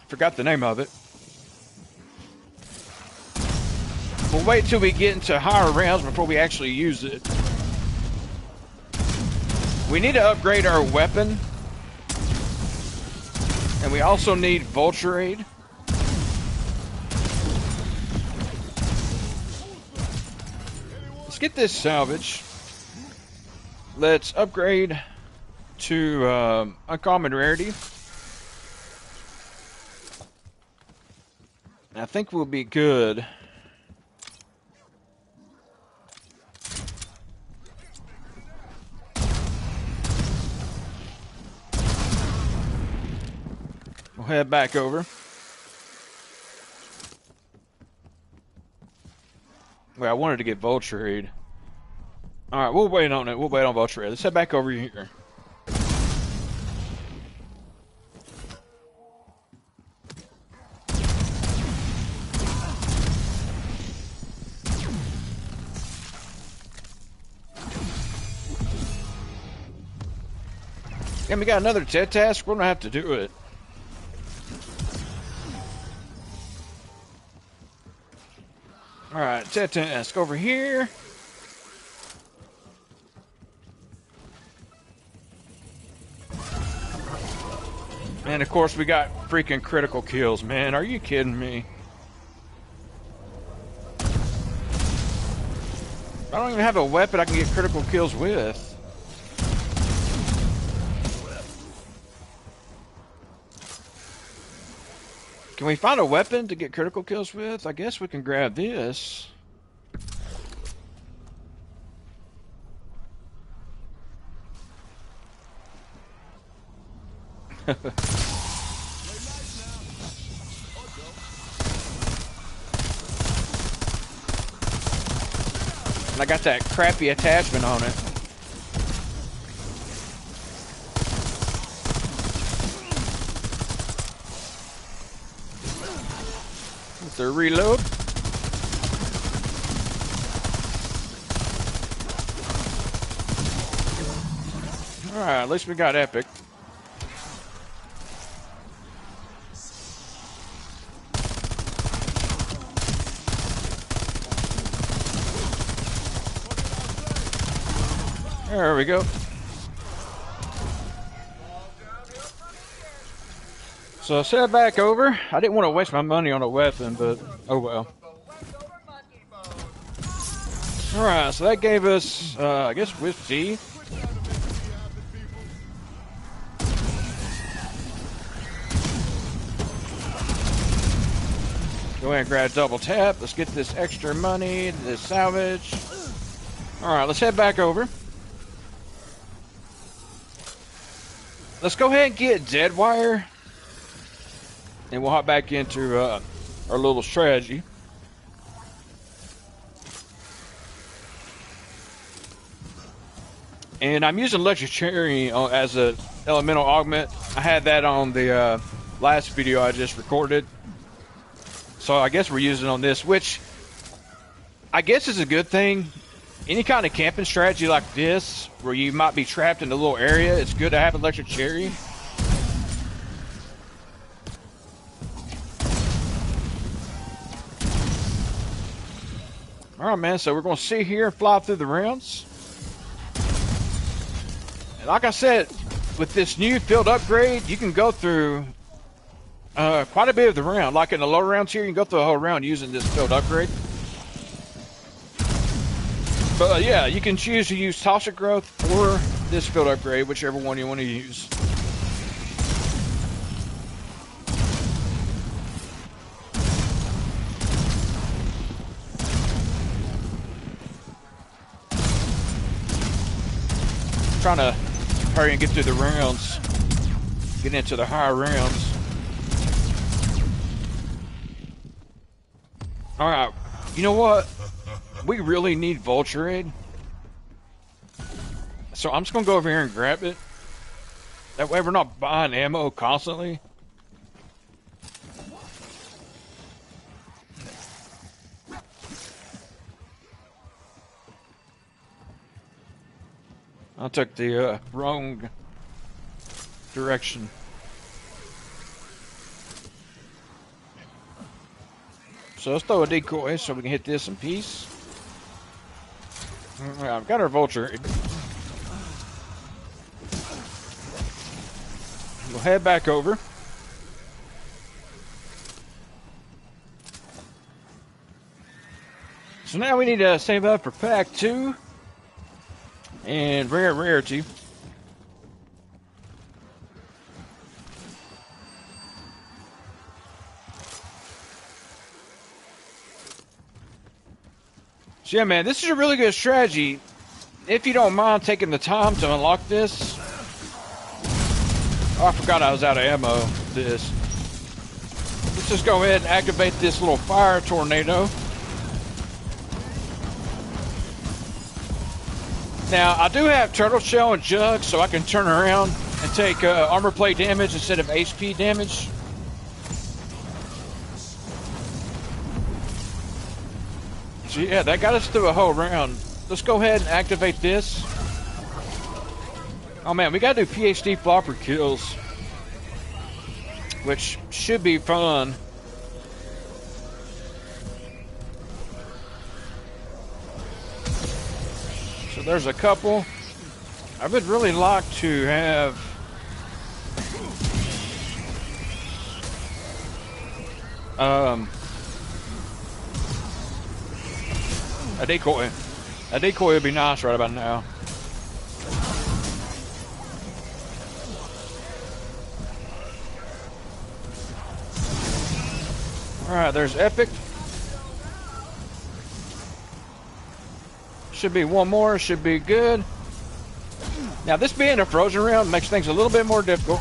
Speaker 1: Forgot the name of it. We'll wait till we get into higher rounds before we actually use it. We need to upgrade our weapon, and we also need Vulture Aid. Let's get this salvage. Let's upgrade to uncommon rarity. I think we'll be good. We'll head back over. Wait, I wanted to get Vulture Aid. Alright, we'll wait on it. We'll wait on Vulture Aid. Let's head back over here. And we got another TED task. We're gonna have to do it. Alright, TED task over here. And of course we got freaking critical kills, man. Are you kidding me? I don't even have a weapon I can get critical kills with. Can we find a weapon to get critical kills with? I guess we can grab this. And I got that crappy attachment on it. With the reload. Alright, at least we got epic. There we go. So set back over. I didn't want to waste my money on a weapon, but oh well. Alright, so that gave us, I guess, whiskey. Go ahead and grab double tap. Let's get this extra money, this salvage. Alright, let's head back over. Let's go ahead and get dead wire. And we'll hop back into our little strategy. And I'm using electric cherry as a elemental augment. I had that on the last video I just recorded. So I guess we're using it on this, which I guess is a good thing. Any kind of camping strategy like this, where you might be trapped in a little area, it's good to have electric cherry. Alright, man, so we're going to sit here and fly through the rounds. And like I said, with this new field upgrade, you can go through quite a bit of the round. Like in the lower rounds here, you can go through the whole round using this field upgrade. But yeah, you can choose to use Toxic Growth or this field upgrade, whichever one you want to use. Trying to hurry and get through the rounds, get into the higher rounds. All right, you know what? We really need Vulture Aid. So I'm just gonna go over here and grab it. That way we're not buying ammo constantly. I took the wrong direction. So let's throw a decoy so we can hit this in peace. Alright, I've got our Vulture. We'll head back over. So now we need to save up for pack 2 and rare rarity. So yeah, man, this is a really good strategy. If you don't mind taking the time to unlock this. Oh, I forgot I was out of ammo for this. Let's just go ahead and activate this little fire tornado. Now, I do have Turtle Shell and Jug, so I can turn around and take armor plate damage instead of HP damage. So yeah, that got us through a whole round. Let's go ahead and activate this. Oh man, we gotta do PhD flopper kills, which should be fun. So there's a couple. I would really like to have a decoy. A decoy would be nice right about now. Alright, there's Epic. Should be one more, should be good. Now this being a frozen round makes things a little bit more difficult.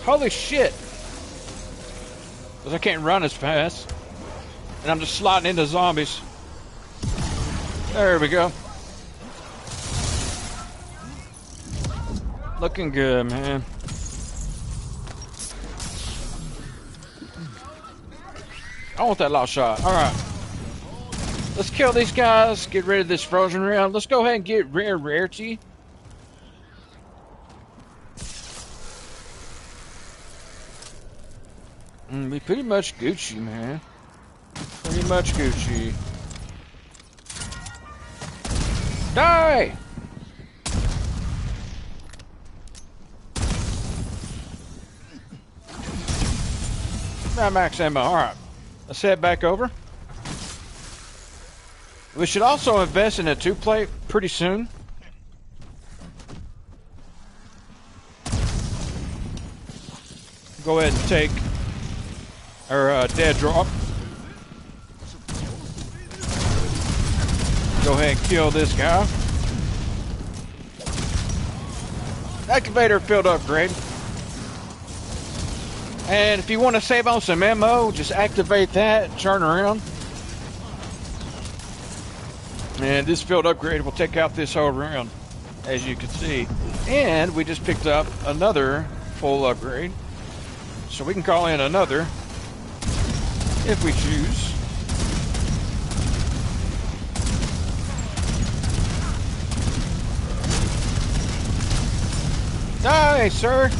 Speaker 1: Holy shit! Because I can't run as fast. And I'm just sliding into zombies. There we go. Looking good, man. I want that lost shot. Alright. Let's kill these guys. Get rid of this frozen round. Let's go ahead and get rare rarity. We pretty much Gucci, man. Pretty much Gucci. Die! Not max ammo. Alright. Let's head back over. We should also invest in a 2-plate pretty soon. Go ahead and take our dead drop. Go ahead and kill this guy. Activator field upgrade. And if you want to save on some ammo, just activate that and turn around. And this field upgrade will take out this whole round, as you can see. And we just picked up another full upgrade. So we can call in another if we choose. Die, sir!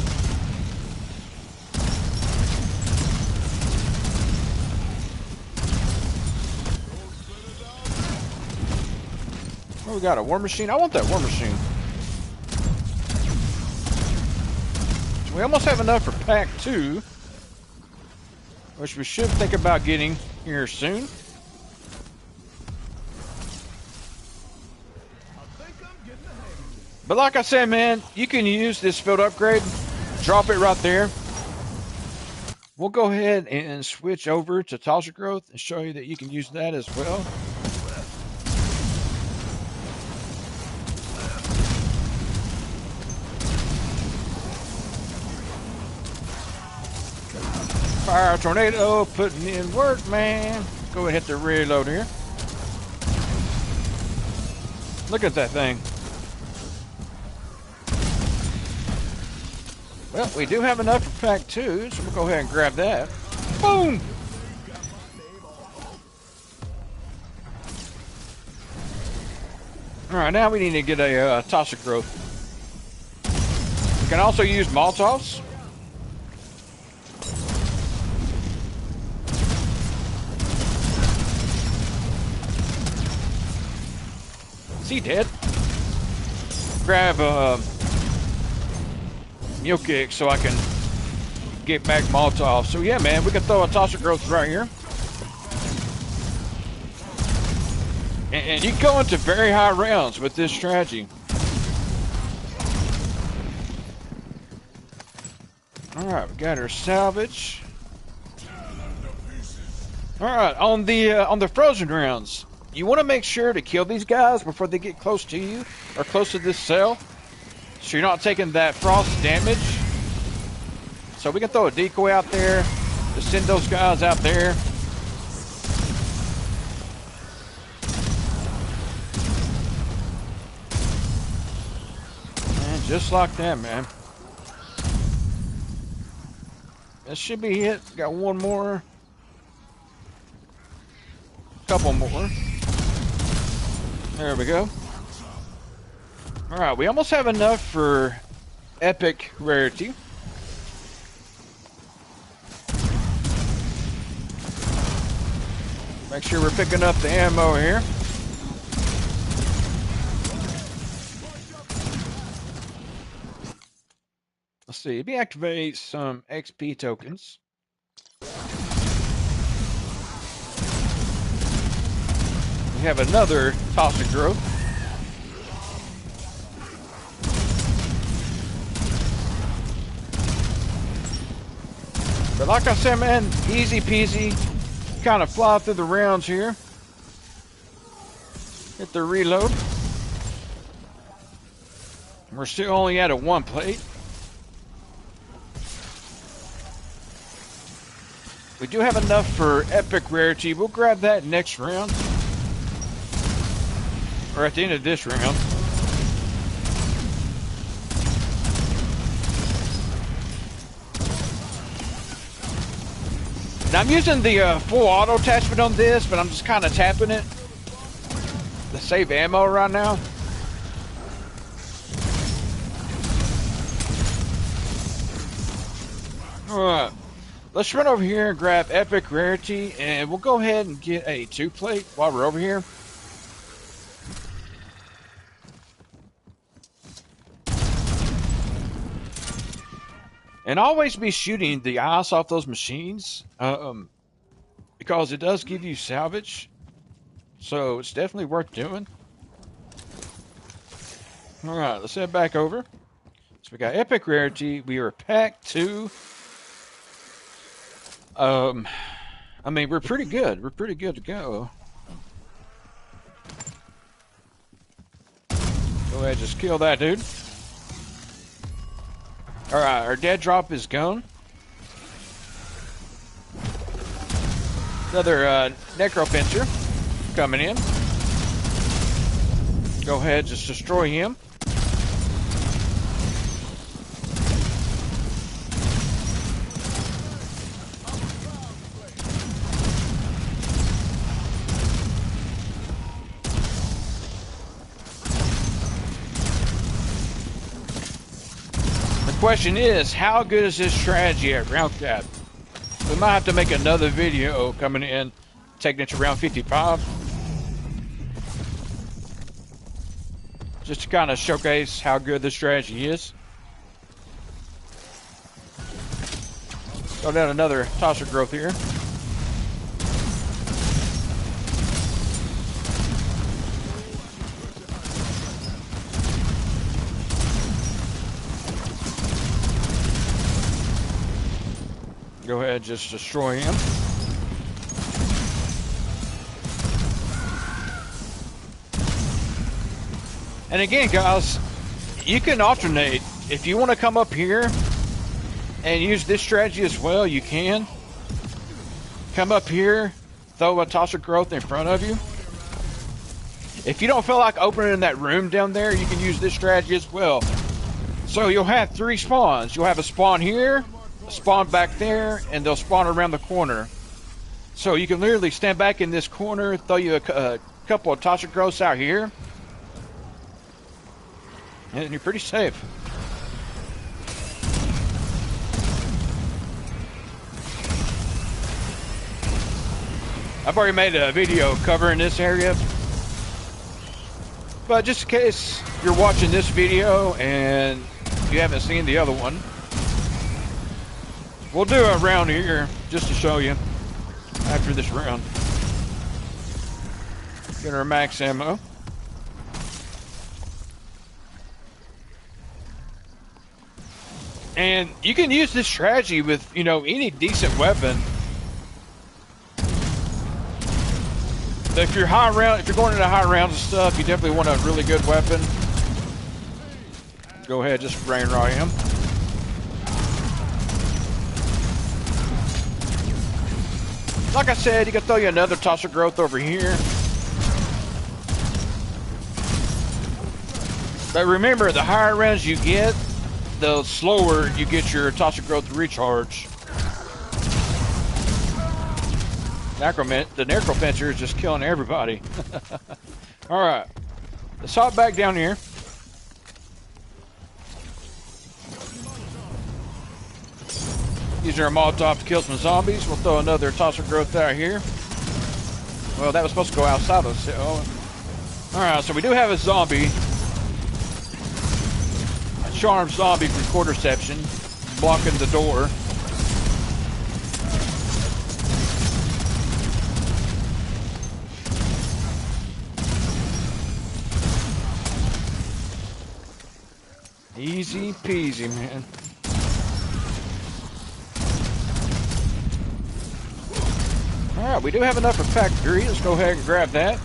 Speaker 1: Oh, we got a war machine. I want that war machine. So we almost have enough for pack 2, which we should think about getting here soon. But like I said, man, you can use this field upgrade. Drop it right there. We'll go ahead and switch over to toxic growth and show you that you can use that as well. Fire tornado, putting in work, man. Go ahead and hit the reload here. Look at that thing. Well, we do have enough for pack 2, so we'll go ahead and grab that. Boom! Alright, now we need to get a toxic growth. We can also use Molotovs. Is he dead? Grab mule kick so I can get back Molotov. So yeah, man, we can throw a toxic growth right here. And you can go into very high rounds with this strategy. Alright, we got our salvage. Alright, on the frozen rounds, you want to make sure to kill these guys before they get close to you or close to this cell, so you're not taking that frost damage. So we can throw a decoy out there to send those guys out there. And just like that, man. That should be it. Got one more. Couple more. There we go. Alright, we almost have enough for epic rarity. Make sure we're picking up the ammo here. Let's see, deactivate some XP tokens. We have another toxic growth. But like I said, man, easy peasy. Kind of fly through the rounds here. Hit the reload. We're still only at a 1 plate. We do have enough for epic rarity. We'll grab that next round. Or at the end of this round. Now I'm using the full auto attachment on this, but I'm just kind of tapping it to save ammo right now. Alright, let's run over here and grab epic rarity, and we'll go ahead and get a 2 plate while we're over here. And always be shooting the ice off those machines, because it does give you salvage. So it's definitely worth doing. Alright, let's head back over. So we got epic rarity. We are pack 2. I mean, we're pretty good. We're pretty good to go. Go ahead, just kill that dude. Alright, our dead drop is gone. Another necro pincher coming in. Go ahead, just destroy him. The question is, how good is this strategy at round cap? We might have to make another video coming in, taking it to round 55. Just to kind of showcase how good this strategy is. Throw down another tosser growth here. Go ahead, just destroy him. And again, guys, you can alternate. If you want to come up here and use this strategy as well, you can. Come up here, throw a tosser growth in front of you. If you don't feel like opening that room down there, you can use this strategy as well. So you'll have 3 spawns. You'll have a spawn here, a spawn back there, and they'll spawn around the corner. So you can literally stand back in this corner, throw you a couple of tosser growths out here, and you're pretty safe. I've already made a video covering this area, but just in case you're watching this video and you haven't seen the other one, we'll do a round here just to show you after this round. Get our max ammo. And you can use this strategy with, you know, any decent weapon. If you're going into high rounds and stuff, you definitely want a really good weapon. Go ahead, just brain raw him. Like I said, you can throw you another tosser growth over here. But remember, the higher rounds you get, the slower you get your tosser growth to recharge. The necropincher is just killing everybody. Alright. Let's hop back down here. Using our Molotov to kill some zombies. We'll throw another tosser growth out here. Well, that was supposed to go outside of the cell. Alright, so we do have a zombie. A charmed zombie from quarterception, blocking the door. Easy peasy, man. Alright, we do have enough for pack 3. Let's go ahead and grab that.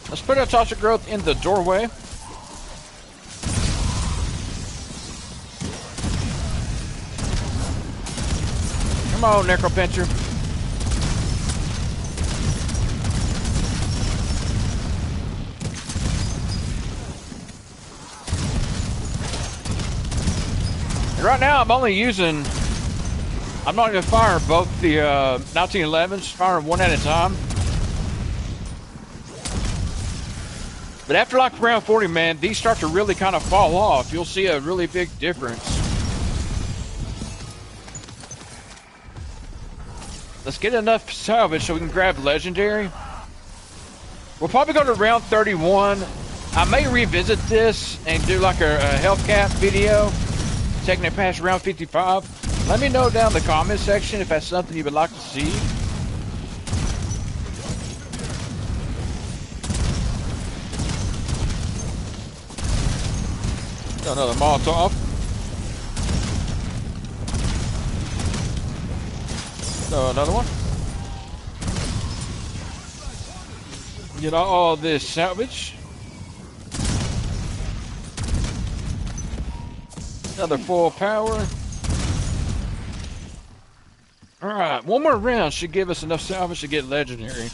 Speaker 1: Let's put a tosser growth in the doorway. Come on, necropincher. And right now, I'm not going to fire both the 1911s, firing one at a time. But after like round 40, man, these start to really kind of fall off. You'll see a really big difference. Let's get enough salvage so we can grab legendary. We'll probably go to round 31. I may revisit this and do like a health cap video, taking it past round 55. Let me know down in the comment section if that's something you would like to see. Another Molotov. Another one. Get all this salvage. Another full power. Alright, one more round should give us enough salvage to get legendary.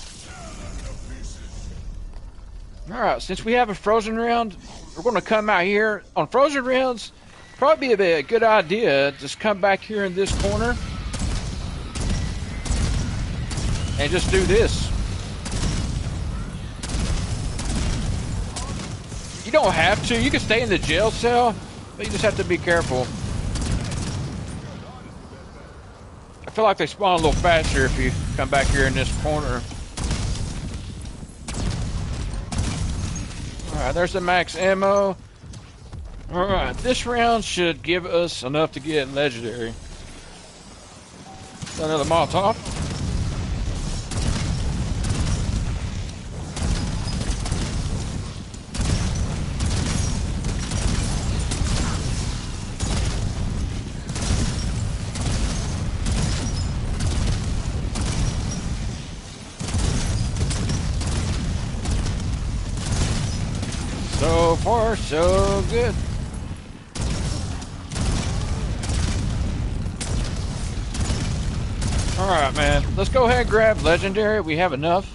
Speaker 1: Alright, since we have a frozen round, we're going to come out here. On frozen rounds, probably be a good idea. Just come back here in this corner. And just do this. You don't have to. You can stay in the jail cell, but you just have to be careful. I feel like they spawn a little faster if you come back here in this corner. Alright, there's the max ammo. Alright, this round should give us enough to get legendary. Another Molotov. So far, so good. Alright, man. Let's go ahead and grab legendary. We have enough.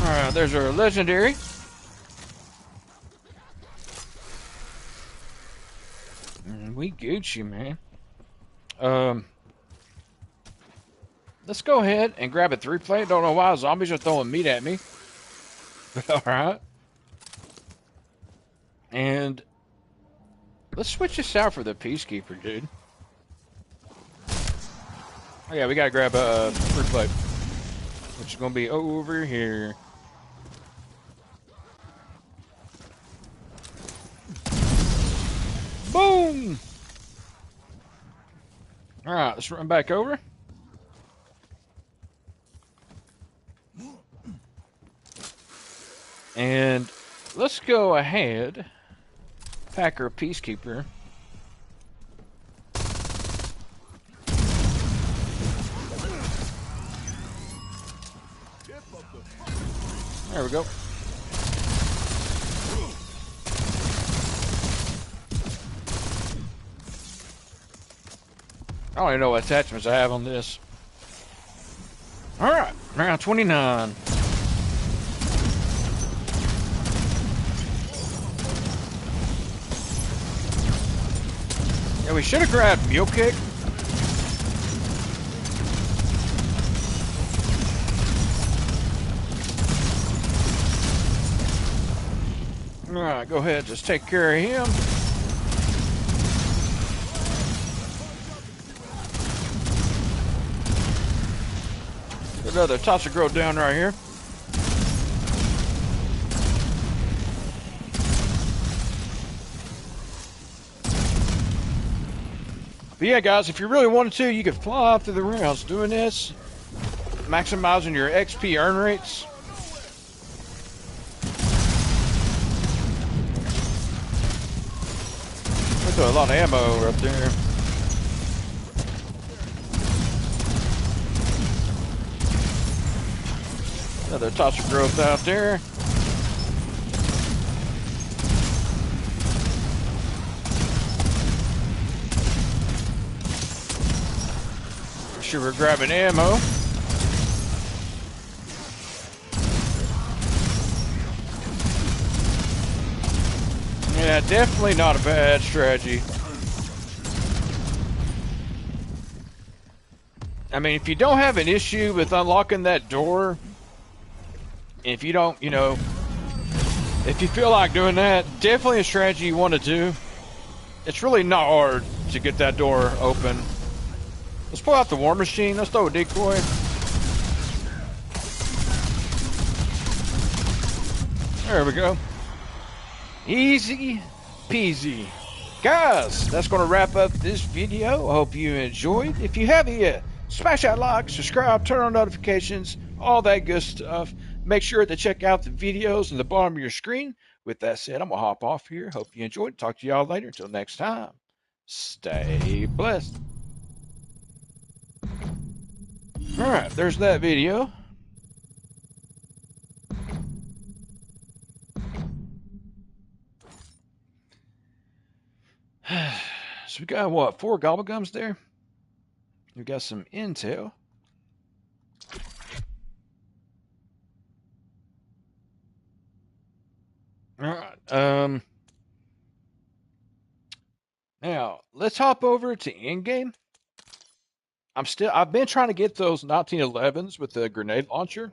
Speaker 1: Alright, there's our legendary. We Gucci, man. Let's go ahead and grab a 3-plate. Don't know why zombies are throwing meat at me. But alright. And let's switch this out for the Peacekeeper, dude. Oh yeah, we gotta grab a 3-plate. Which is gonna be over here. Boom! Alright, let's run back over. And let's go ahead, pack our Peacekeeper. There we go. I don't even know what attachments I have on this. Alright, round 29. Yeah, we should have grabbed Mule Kick. Alright, go ahead, just take care of him. Another tosser girl down right here. But yeah, guys, if you really wanted to, you could fly through the rounds doing this, maximizing your XP earn rates. There's a lot of ammo up there. Another tosser growth out there. Sure, we're grabbing ammo. Yeah, definitely not a bad strategy. I mean, if you don't have an issue with unlocking that door, if you don't, you know, if you feel like doing that, definitely a strategy you want to do. It's really not hard to get that door open. Let's pull out the war machine. Let's throw a decoy. There we go. Easy peasy. Guys, that's going to wrap up this video. I hope you enjoyed. If you haven't yet, smash that like, subscribe, turn on notifications, all that good stuff. Make sure to check out the videos in the bottom of your screen. With that said, I'm going to hop off here. Hope you enjoyed. Talk to y'all later. Until next time, stay blessed. Alright, there's that video. So we got what, 4 gobblegums there? We got some intel. Alright, now let's hop over to in-game. I've been trying to get those 1911s with the grenade launcher.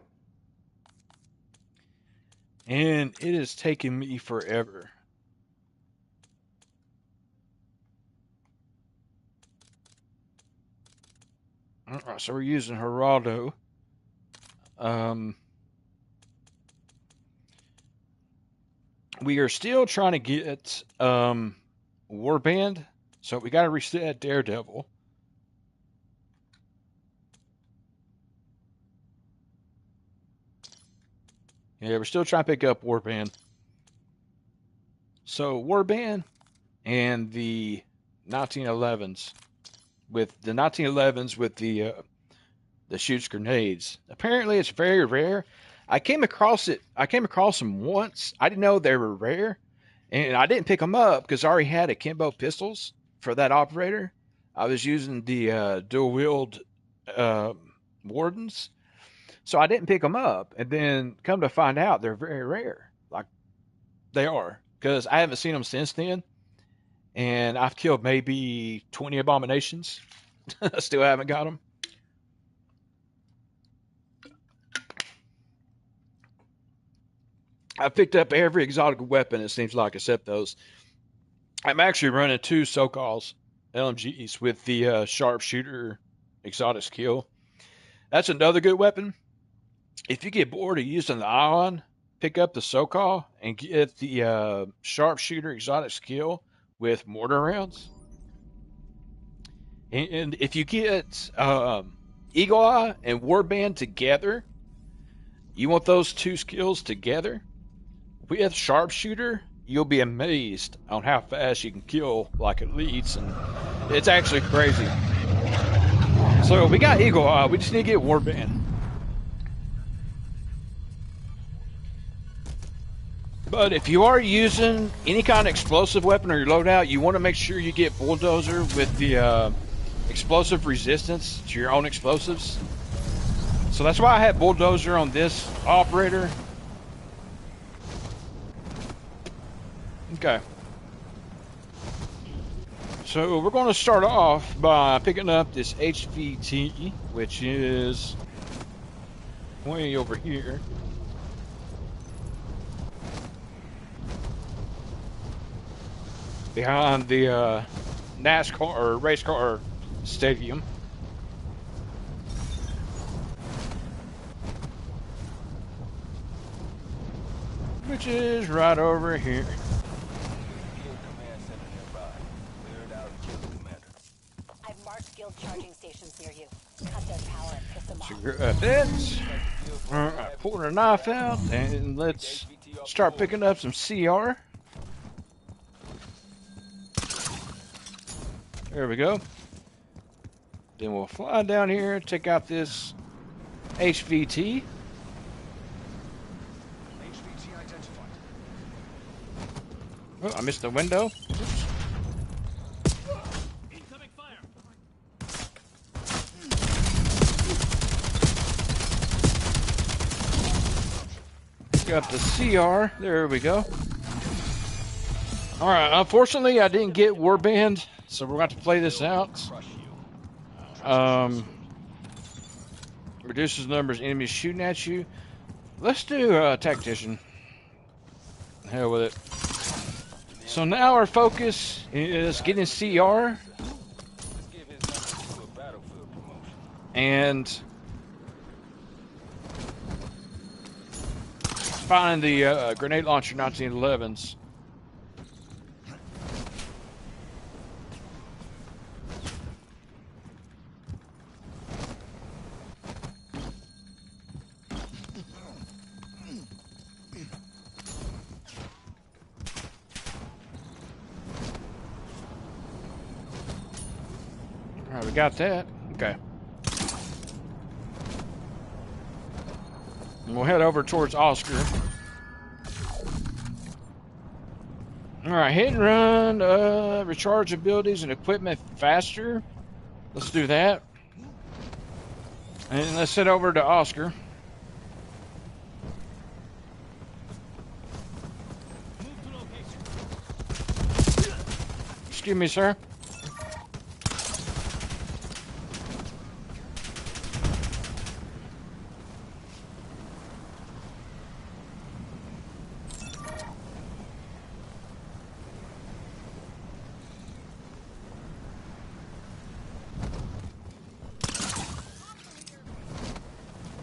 Speaker 1: And it is taking me forever. Alright, so we're using Geraldo. We are still trying to get Warband, so we got to reset Daredevil. Yeah, we're still trying to pick up Warband. So Warband and the 1911s with the shoots grenades. Apparently, it's very rare. I came across them once. I didn't know they were rare, and I didn't pick them up because I already had akimbo pistols for that operator. I was using the dual wield wardens, so I didn't pick them up. And then come to find out, they're very rare. Like they are, because I haven't seen them since then, and I've killed maybe 20 abominations. Still haven't got them. I picked up every exotic weapon, it seems like, except those. I'm actually running 2 SoCal's LMGs with the sharpshooter exotic skill. That's another good weapon. If you get bored of using the ion, pick up the SoCal and get the sharpshooter exotic skill with mortar rounds. And if you get Eagle Eye and Warband together, you want those 2 skills together with sharpshooter, you'll be amazed on how fast you can kill like elites, and it's actually crazy. So we got Eagle Eye, we just need to get Warband. But if you are using any kind of explosive weapon or your loadout, you want to make sure you get Bulldozer with the explosive resistance to your own explosives. So that's why I had Bulldozer on this operator. Okay. So we're going to start off by picking up this HVT, which is way over here. Behind the NASCAR or race car stadium. Which is right over here.
Speaker 6: I've marked guild charging stations near you. Cut their power and piss them off.
Speaker 1: So grab that. Pulling a knife out, and let's start picking up some CR. There we go. Then we'll fly down here, take out this HVT. Oh, I missed the window. Oops.
Speaker 3: Incoming fire.
Speaker 1: Got the CR. There we go. Alright, unfortunately I didn't get Warband, so we're going to have to play this out. Reduces the numbers of enemies shooting at you. Let's do Tactician. Hell with it. So now our focus is getting CR and finding the grenade launcher 1911s. Alright, we got that. Okay. And we'll head over towards Oscar. Alright, hit and run, recharge abilities and equipment faster. Let's do that. And let's head over to Oscar. Excuse me, sir.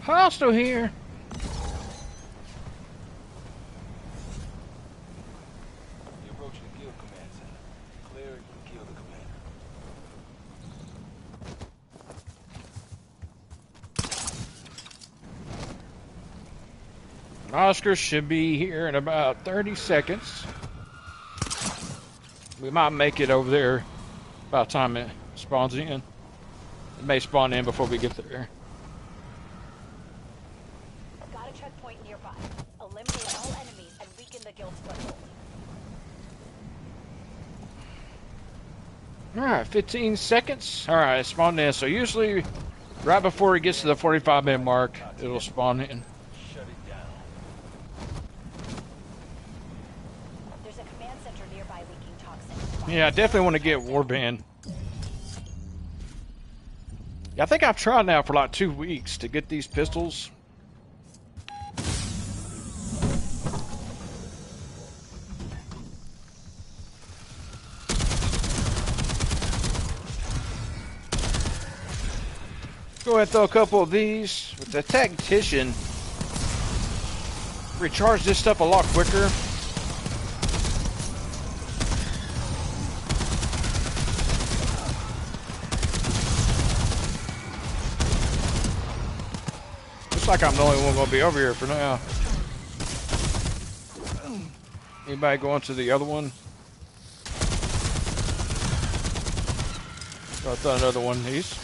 Speaker 1: Hostile here.
Speaker 3: You're approaching the guild command center. Clear and kill the commander.
Speaker 1: Oscar should be here in about 30 seconds. We might make it over there by the time it spawns in. It may spawn in before we get there.
Speaker 6: Got a checkpoint nearby. Eliminate all enemies and weaken the guild's foothold.
Speaker 1: Alright, 15 seconds. Alright, it spawned in. So usually right before it gets to the 45-minute mark, it'll spawn in.
Speaker 3: Shut it down.
Speaker 6: There's a command center nearby leaking toxin.
Speaker 1: Yeah, I definitely want to get Warband. Yeah, I think I've tried now for like 2 weeks to get these pistols. Go ahead and throw a couple of these. With the Tactician, recharge this stuff a lot quicker. Looks like I'm the only one going to be over here for now. Anybody going to the other one? So I thought another one of these.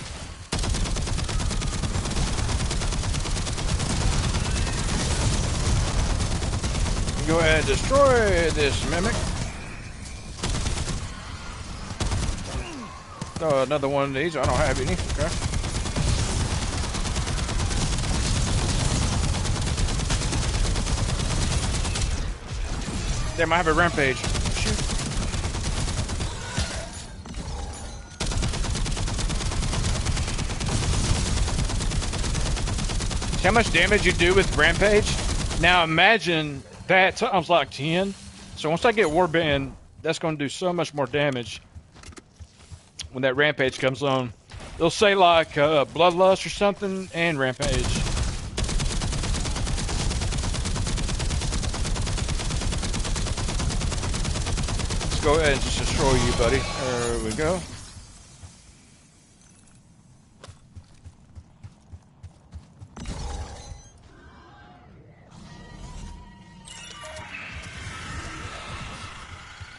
Speaker 1: Go ahead and destroy this mimic. Throw another one of these. I don't have any. Okay. Damn, I have a rampage. Shoot. See how much damage you do with rampage? Now imagine that times like 10. So once I get Warband, that's going to do so much more damage when that rampage comes on. They'll say like Bloodlust or something and rampage. Let's go ahead and just destroy you, buddy. There we go.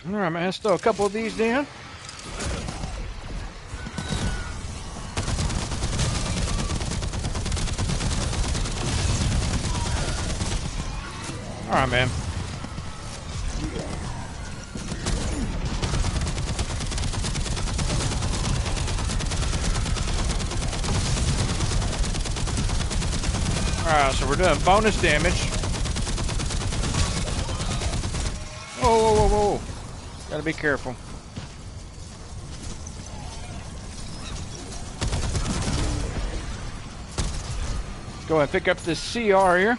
Speaker 1: Alright, man, let's throw a couple of these down. Alright, man. Alright, so we're doing bonus damage. Whoa, whoa, whoa, whoa. Gotta be careful. Let's go ahead and pick up this CR here.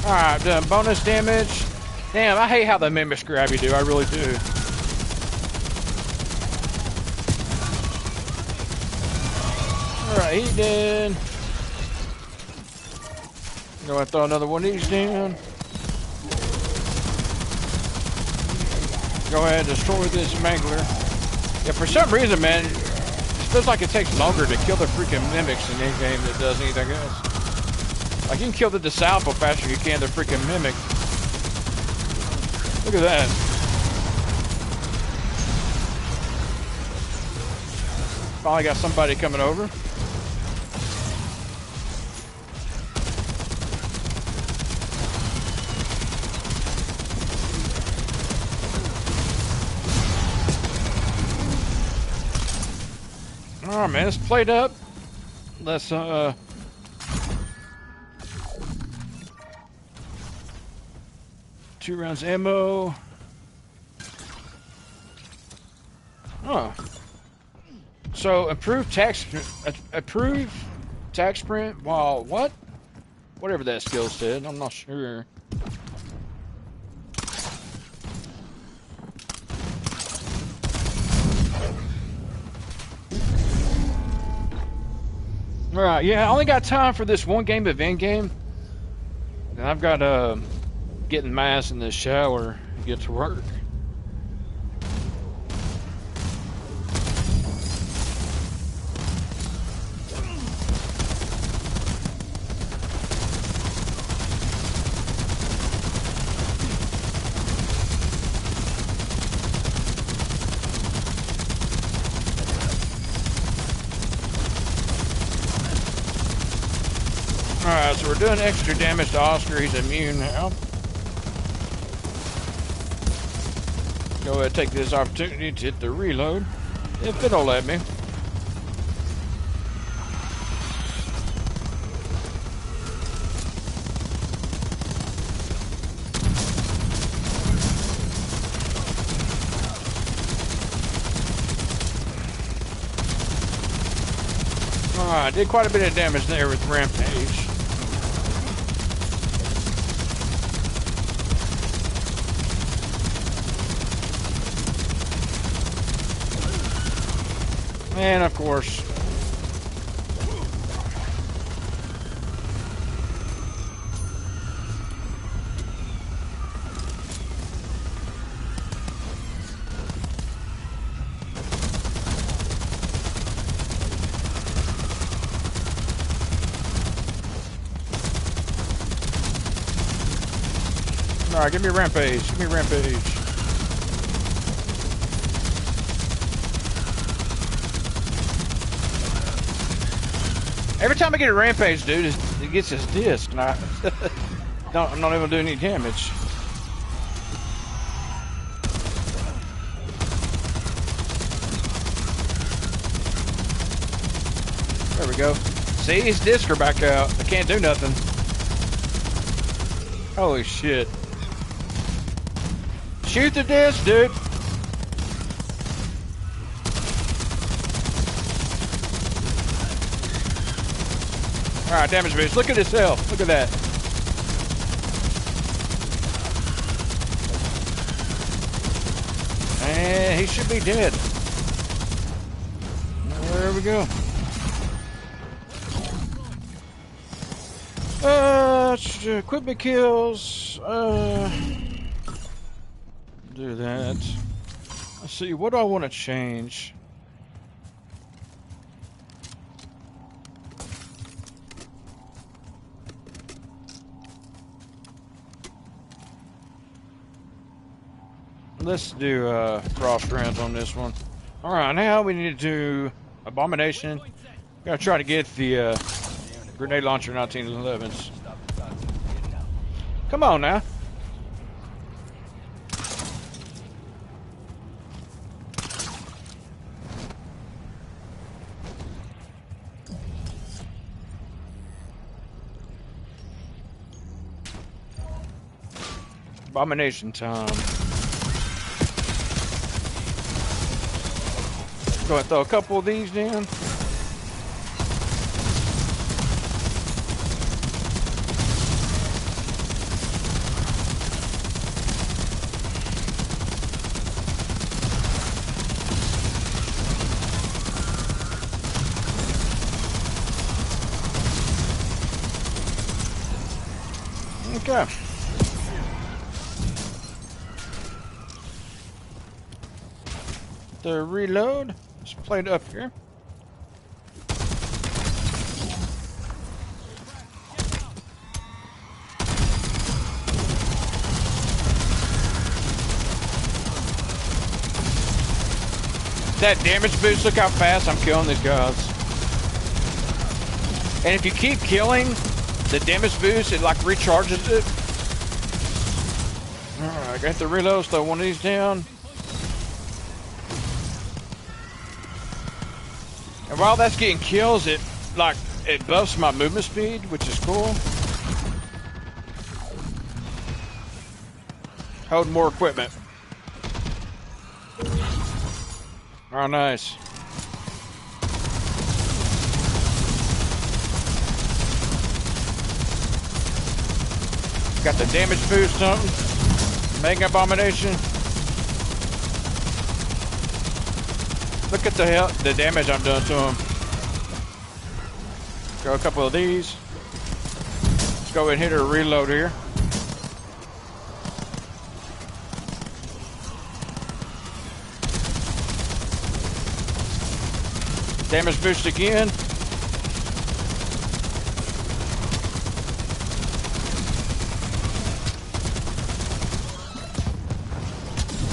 Speaker 1: Alright, done bonus damage. Damn, I hate how the mimics grab you do. I really do. Alright, he did. Go ahead and throw another one of these down. Go ahead and destroy this Mangler. Yeah, for some reason, man, it feels like it takes longer to kill the freaking mimics in any game than it does anything else. Like, you can kill the disciple faster than you can the freaking mimic. Look at that. Finally got somebody coming over. Alright, man, it's played up. Let's, 2 rounds ammo. Oh. So, approved tax print while what? Whatever that skill said, I'm not sure. Alright, yeah, I only got time for this one game of Endgame. And I've got getting my ass in the shower and get to work. Alright, so we're doing extra damage to Oscar. He's immune now. Go ahead and take this opportunity to hit the reload, if it'll let me. Alright, did quite a bit of damage there with Rampage. And of course, alright, give me Rampage, give me Rampage. Every time I get a Rampage, dude, it gets his disc, and I'm not able to do any damage. There we go. See, his discs are back out. I can't do nothing. Holy shit. Shoot the disc, dude. Alright, damage boost. Look at his health. Look at that. And he should be dead. There we go. Equipment kills. Do that. Let's see. What do I want to change? Let's do frost rounds on this one. Alright, now we need to do Abomination. Gotta try to get the grenade launcher 1911s. Come on now. Abomination time. Go ahead and throw a couple of these down. Okay. The reload. Let's play it up here. That damage boost, look how fast I'm killing these guys. And if you keep killing the damage boost, it like recharges it. Alright, I got the reloads, throw one of these down. And while that's getting kills, it buffs my movement speed, which is cool. Hold more equipment. Oh, nice. Got the damage boost something. Mega Abomination. Look at the damage I'm doing to him. Go a couple of these. Let's go ahead and hit her reload here. Damage boost again.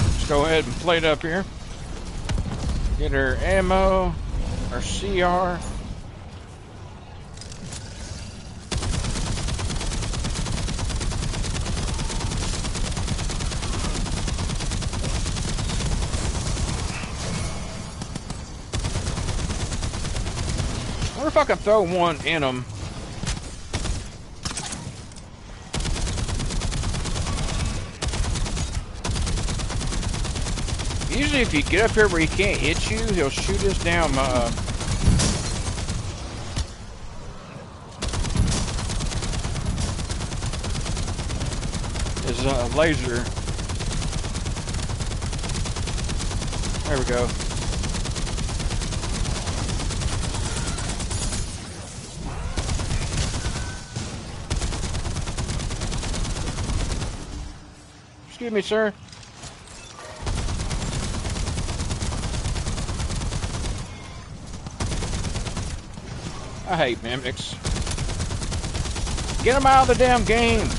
Speaker 1: Let's go ahead and plate up here. Get her ammo, her CR. I wonder if I can throw one in them. Usually if you get up here where he can't hit you, he'll shoot us down his laser. There we go. Excuse me, sir. I hate mimics. Get them out of the damn game.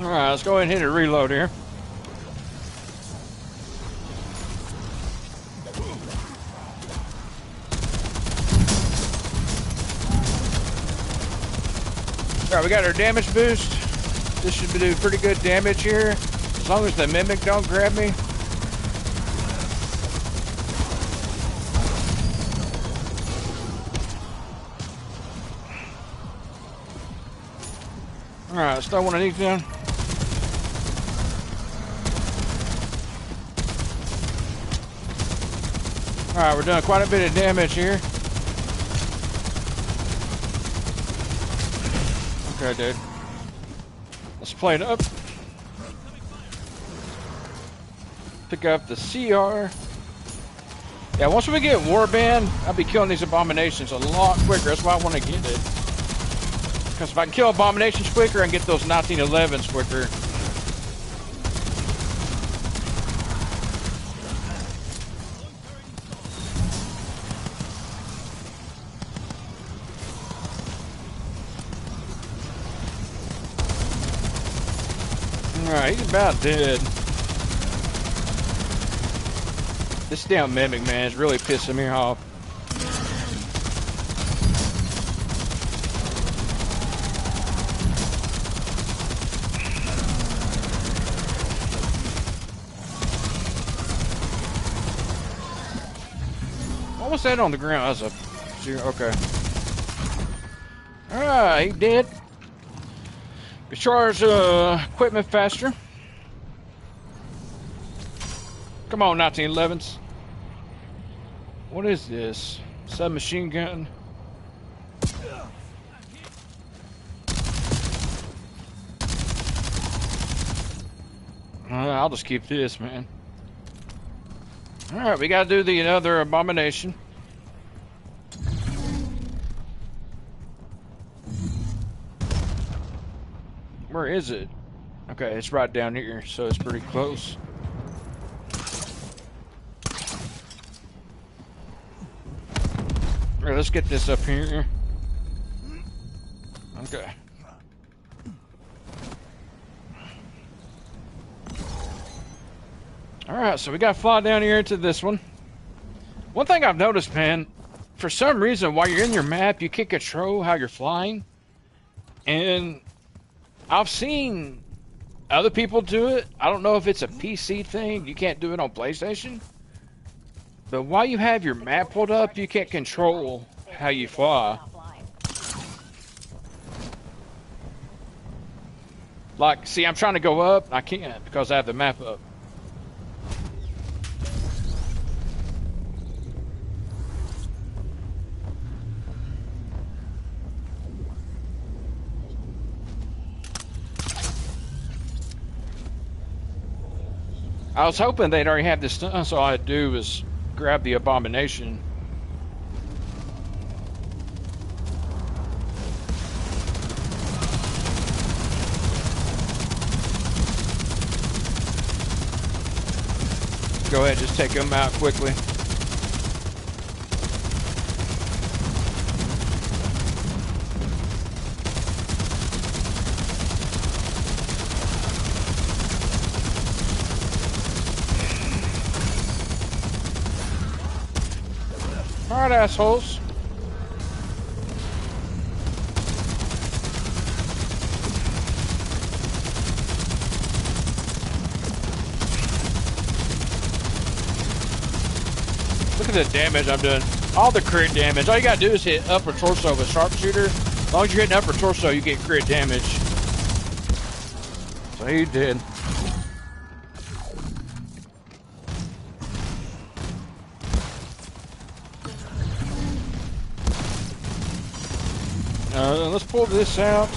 Speaker 1: Alright, let's go ahead and hit a reload here. Alright, we got our damage boost. This should do pretty good damage here. As long as the mimic don't grab me. Alright, let's throw one of these down. Alright, we're doing quite a bit of damage here. Okay, dude. Let's play it up. Pick up the CR. Yeah, once we get Warband, I'll be killing these abominations a lot quicker. That's why I want to get it. Because if I can kill abominations quicker, I can get those 1911s quicker. Alright, he's about dead. This damn mimic, man, is really pissing me off. What was that on the ground? That was a zero. Okay. Alright, he dead. Recharge equipment faster. Come on, 1911s. What is this? Submachine gun? I'll just keep this, man. Alright, we gotta do the other abomination. Where is it? Okay, it's right down here, so it's pretty close. Alright, let's get this up here. Okay. Alright, so we gotta fly down here into this one. One thing I've noticed, man, for some reason, while you're in your map, you can't control how you're flying. And I've seen Other people do it. I don't know if it's a PC thing. You can't do it on PlayStation. But while you have your map pulled up, you can't control how you fly. Like, see, I'm trying to go up. I can't because I have the map up. I was hoping they'd already have this done, so all I'd do was grab the abomination. Go ahead, just take them out quickly. Alright, assholes. Look at the damage I'm doing. All the crit damage. All you gotta do is hit upper torso with sharpshooter. As long as you're hitting upper torso, you get crit damage. So he did. Let's pull this out.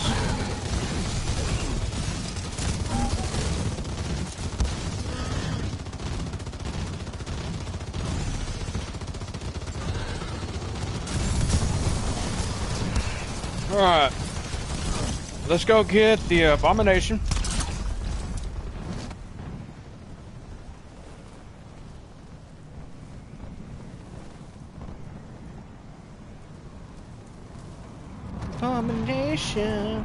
Speaker 1: Alright. Let's go get the abomination. Abomination.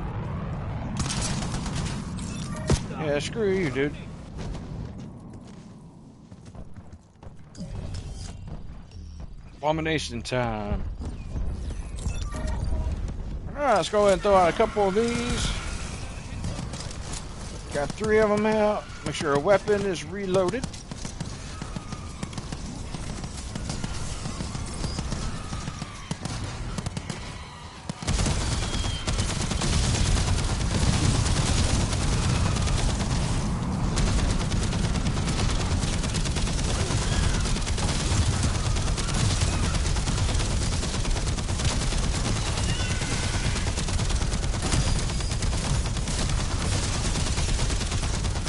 Speaker 1: Yeah, screw you, dude. Abomination time. Alright, let's go ahead and throw out a couple of these. Got 3 of them out. Make sure a weapon is reloaded.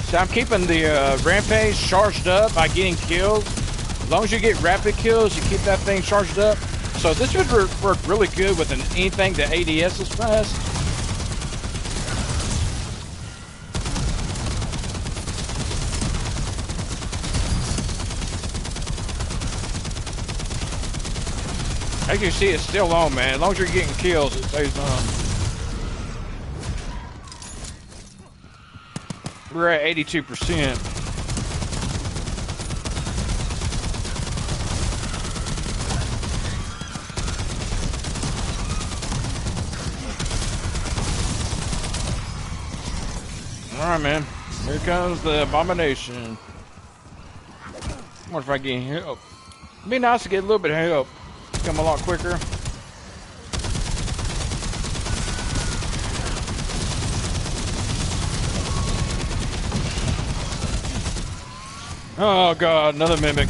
Speaker 1: So I'm keeping the rampage charged up by getting kills. As long as you get rapid kills, you keep that thing charged up. So this would work really good with anything that ADS is fast. As you see, it's still on, man. As long as you're getting kills, it stays on. We're at 82%. Alright, man. Here comes the abomination. I wonder if I get help. It'd be nice to get a little bit of help. Come a lot quicker. Oh god, another mimic.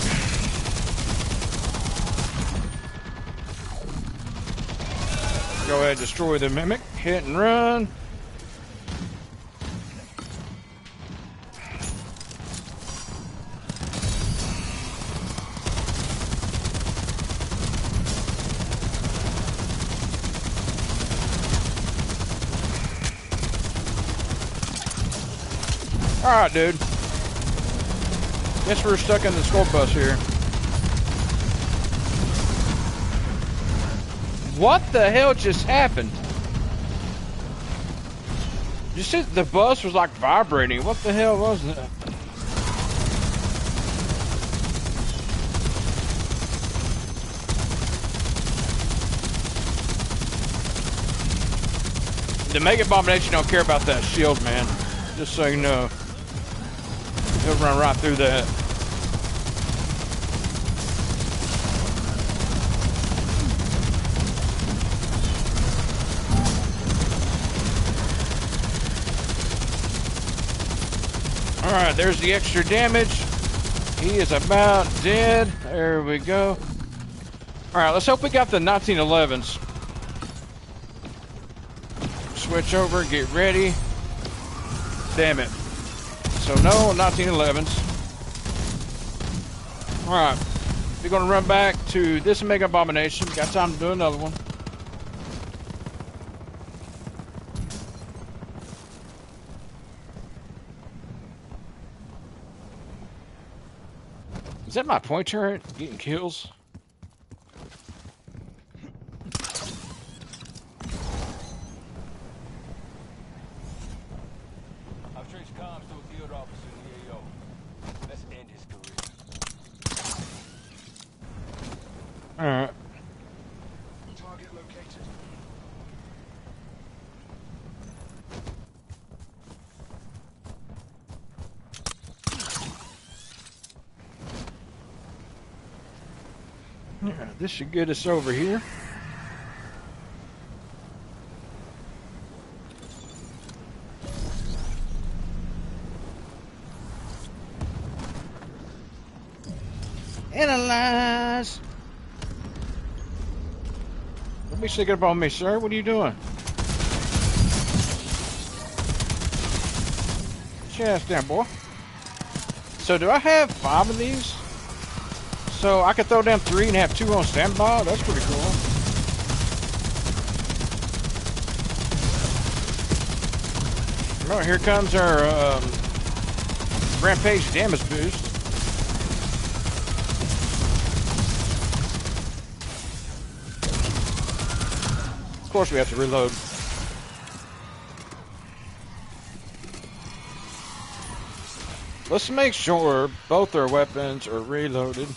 Speaker 1: Go ahead and destroy the mimic. Hit and run. Alright, dude. Guess we're stuck in the skull bus here. What the hell just happened? You said the bus was like vibrating. What the hell was that? The Mega Abomination don't care about that shield, man. Just so you know. He'll run right through that. Alright, there's the extra damage. He is about dead. There we go. Alright, let's hope we got the 1911s. Switch over, get ready. Damn it. So no 1911s. Alright, we're gonna run back to this Mega Abomination. Got time to do another one. Is that my point turret getting kills?
Speaker 3: I've traced comms to a guild officer in the AO. Let's end his career.
Speaker 1: Alright.
Speaker 3: Target located.
Speaker 1: Yeah, this should get us over here. Analyze. Don't be sticking up on me, sir. What are you doing? Get your ass down, boy. So do I have 5 of these? So I could throw down 3 and have 2 on standby? That's pretty cool. Well, here comes our rampage damage boost. Of course we have to reload. Let's make sure both our weapons are reloaded.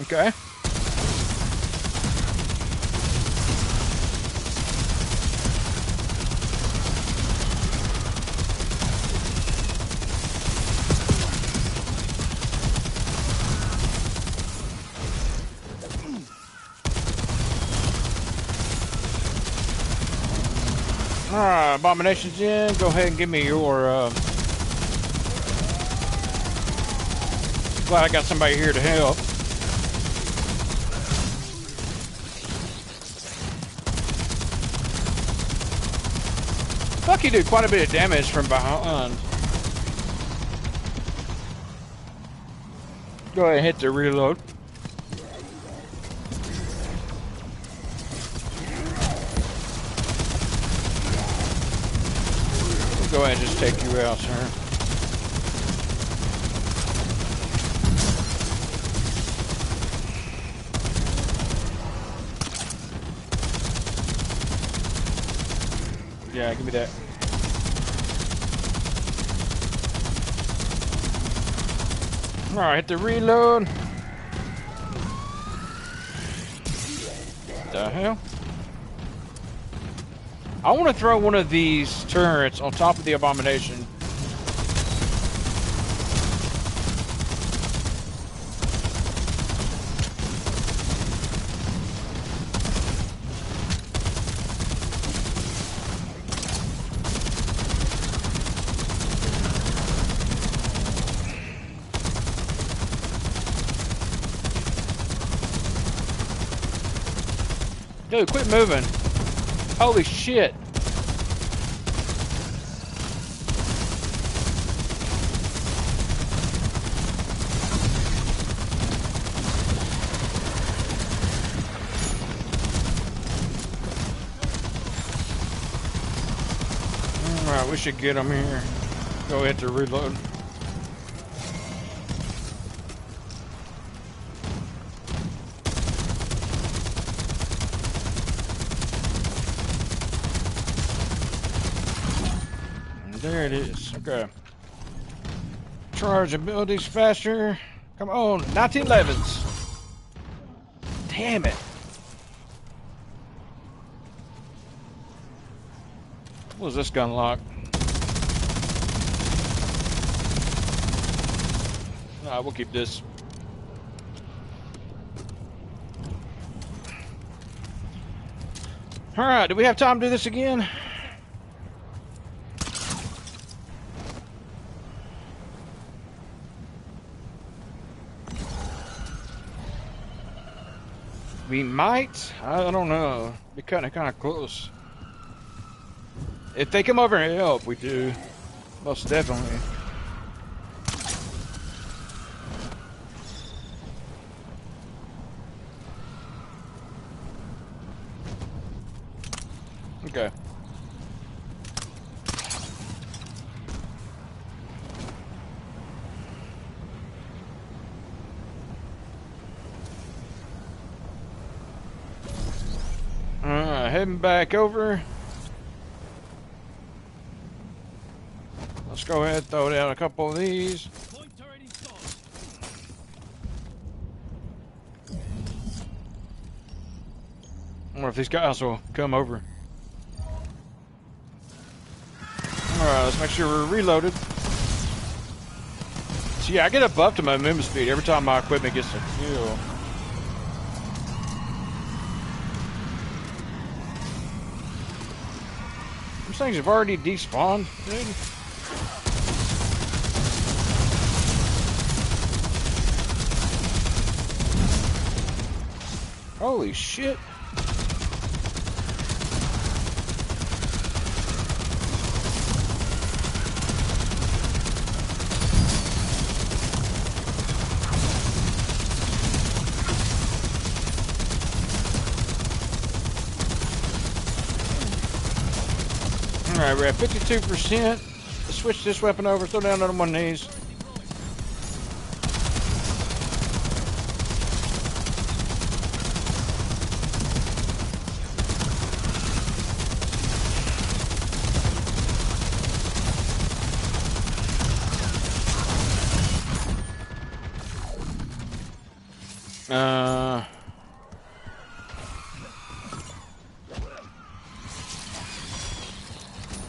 Speaker 1: Okay. Alright, Abomination's in. Go ahead and give me your, glad I got somebody here to help. Fuck, you do quite a bit of damage from behind. Go ahead and hit the reload. Go ahead and just take you out, sir. Yeah, give me that. Alright, hit the reload. What the hell? I want to throw one of these turrets on top of the Abomination. Dude, quit moving. Holy shit. Alright, we should get them here. Go ahead to reload. There it is. Okay. Charge abilities faster. Come on, 1911s. Damn it. What was this gun lock? Nah, we'll keep this. Alright, do we have time to do this again? We might. I don't know. Be kind of close. If they come over and help, we do. Most definitely. Okay. Heading back over. Let's go ahead and throw down a couple of these. I wonder if these guys will come over. Alright, let's make sure we're reloaded. So yeah, I get a buff to my movement speed every time my equipment gets a kill. These things have already despawned, dude. Holy shit. Alright, we're at 52%. Let's switch this weapon over, throw down on one of these.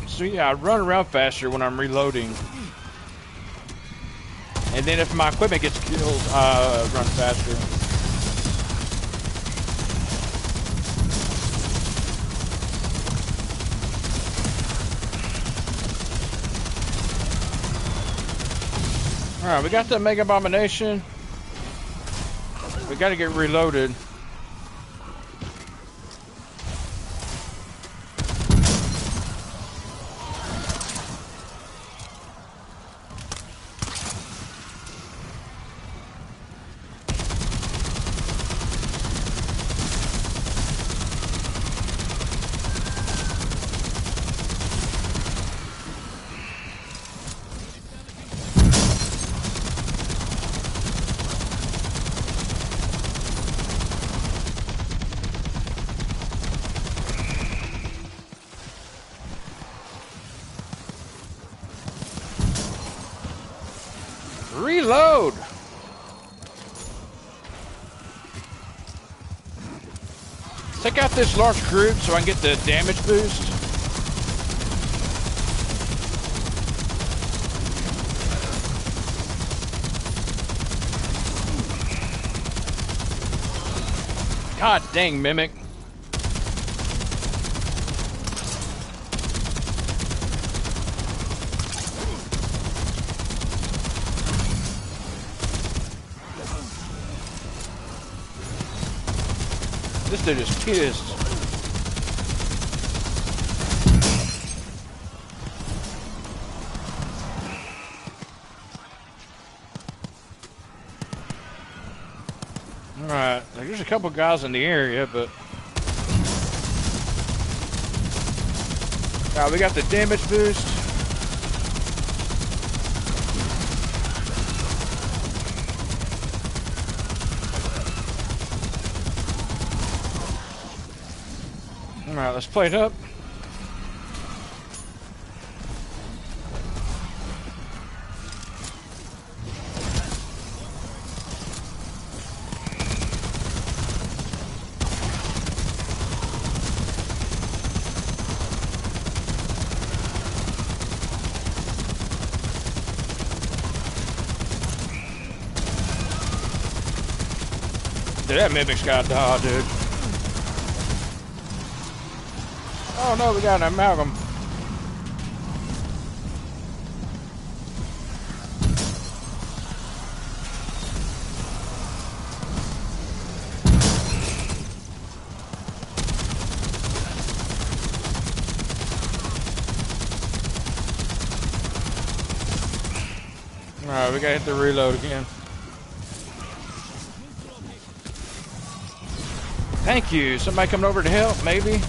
Speaker 1: So yeah, I run around faster when I'm reloading. And then if my equipment gets killed, I run faster. Alright, we got the Mega Abomination. We gotta get reloaded. Reload! Take out this large group so I can get the damage boost. God dang, Mimic. This dude is pissed. Alright, there's a couple guys in the area, but... Alright, we got the damage boost. Alright, let's plate up. Dude, that mimic's got to die, dude. Oh no, we got an amalgam. Alright, we gotta hit the reload again. Thank you. Somebody coming over to help, maybe?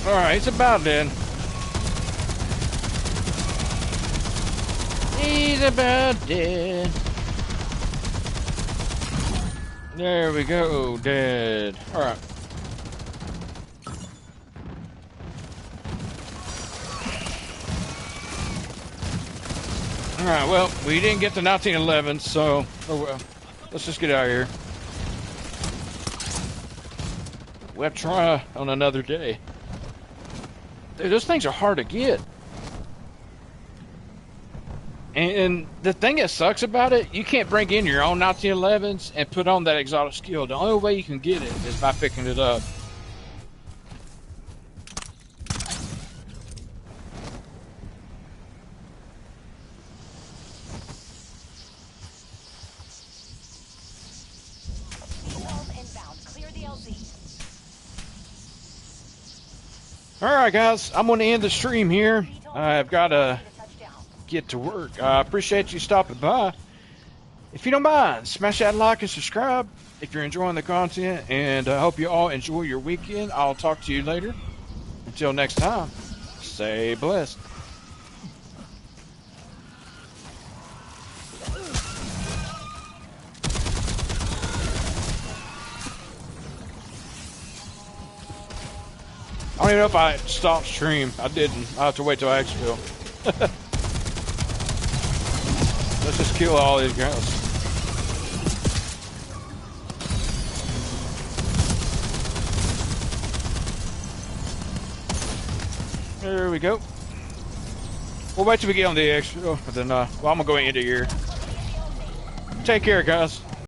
Speaker 1: Alright, it's about dead. He's about dead. There we go, dead. Alright. Alright, well, we didn't get to 1911, so, oh well. Let's just get out of here. We'll try on another day. Dude, those things are hard to get. And the thing that sucks about it, you can't bring in your own 1911s and put on that exotic skill. The only way you can get it is by picking it up. Alright guys, I'm going to end the stream here. I've got to get to work. I appreciate you stopping by. If you don't mind, smash that like and subscribe if you're enjoying the content, and I hope you all enjoy your weekend. I'll talk to you later. Until next time, stay blessed. I don't even know if I stopped stream. I didn't. I'll have to wait till I exfil. Let's just kill all these guys. There we go. We'll wait till we get on the exfil, then well, I'm gonna go into here. Take care, guys.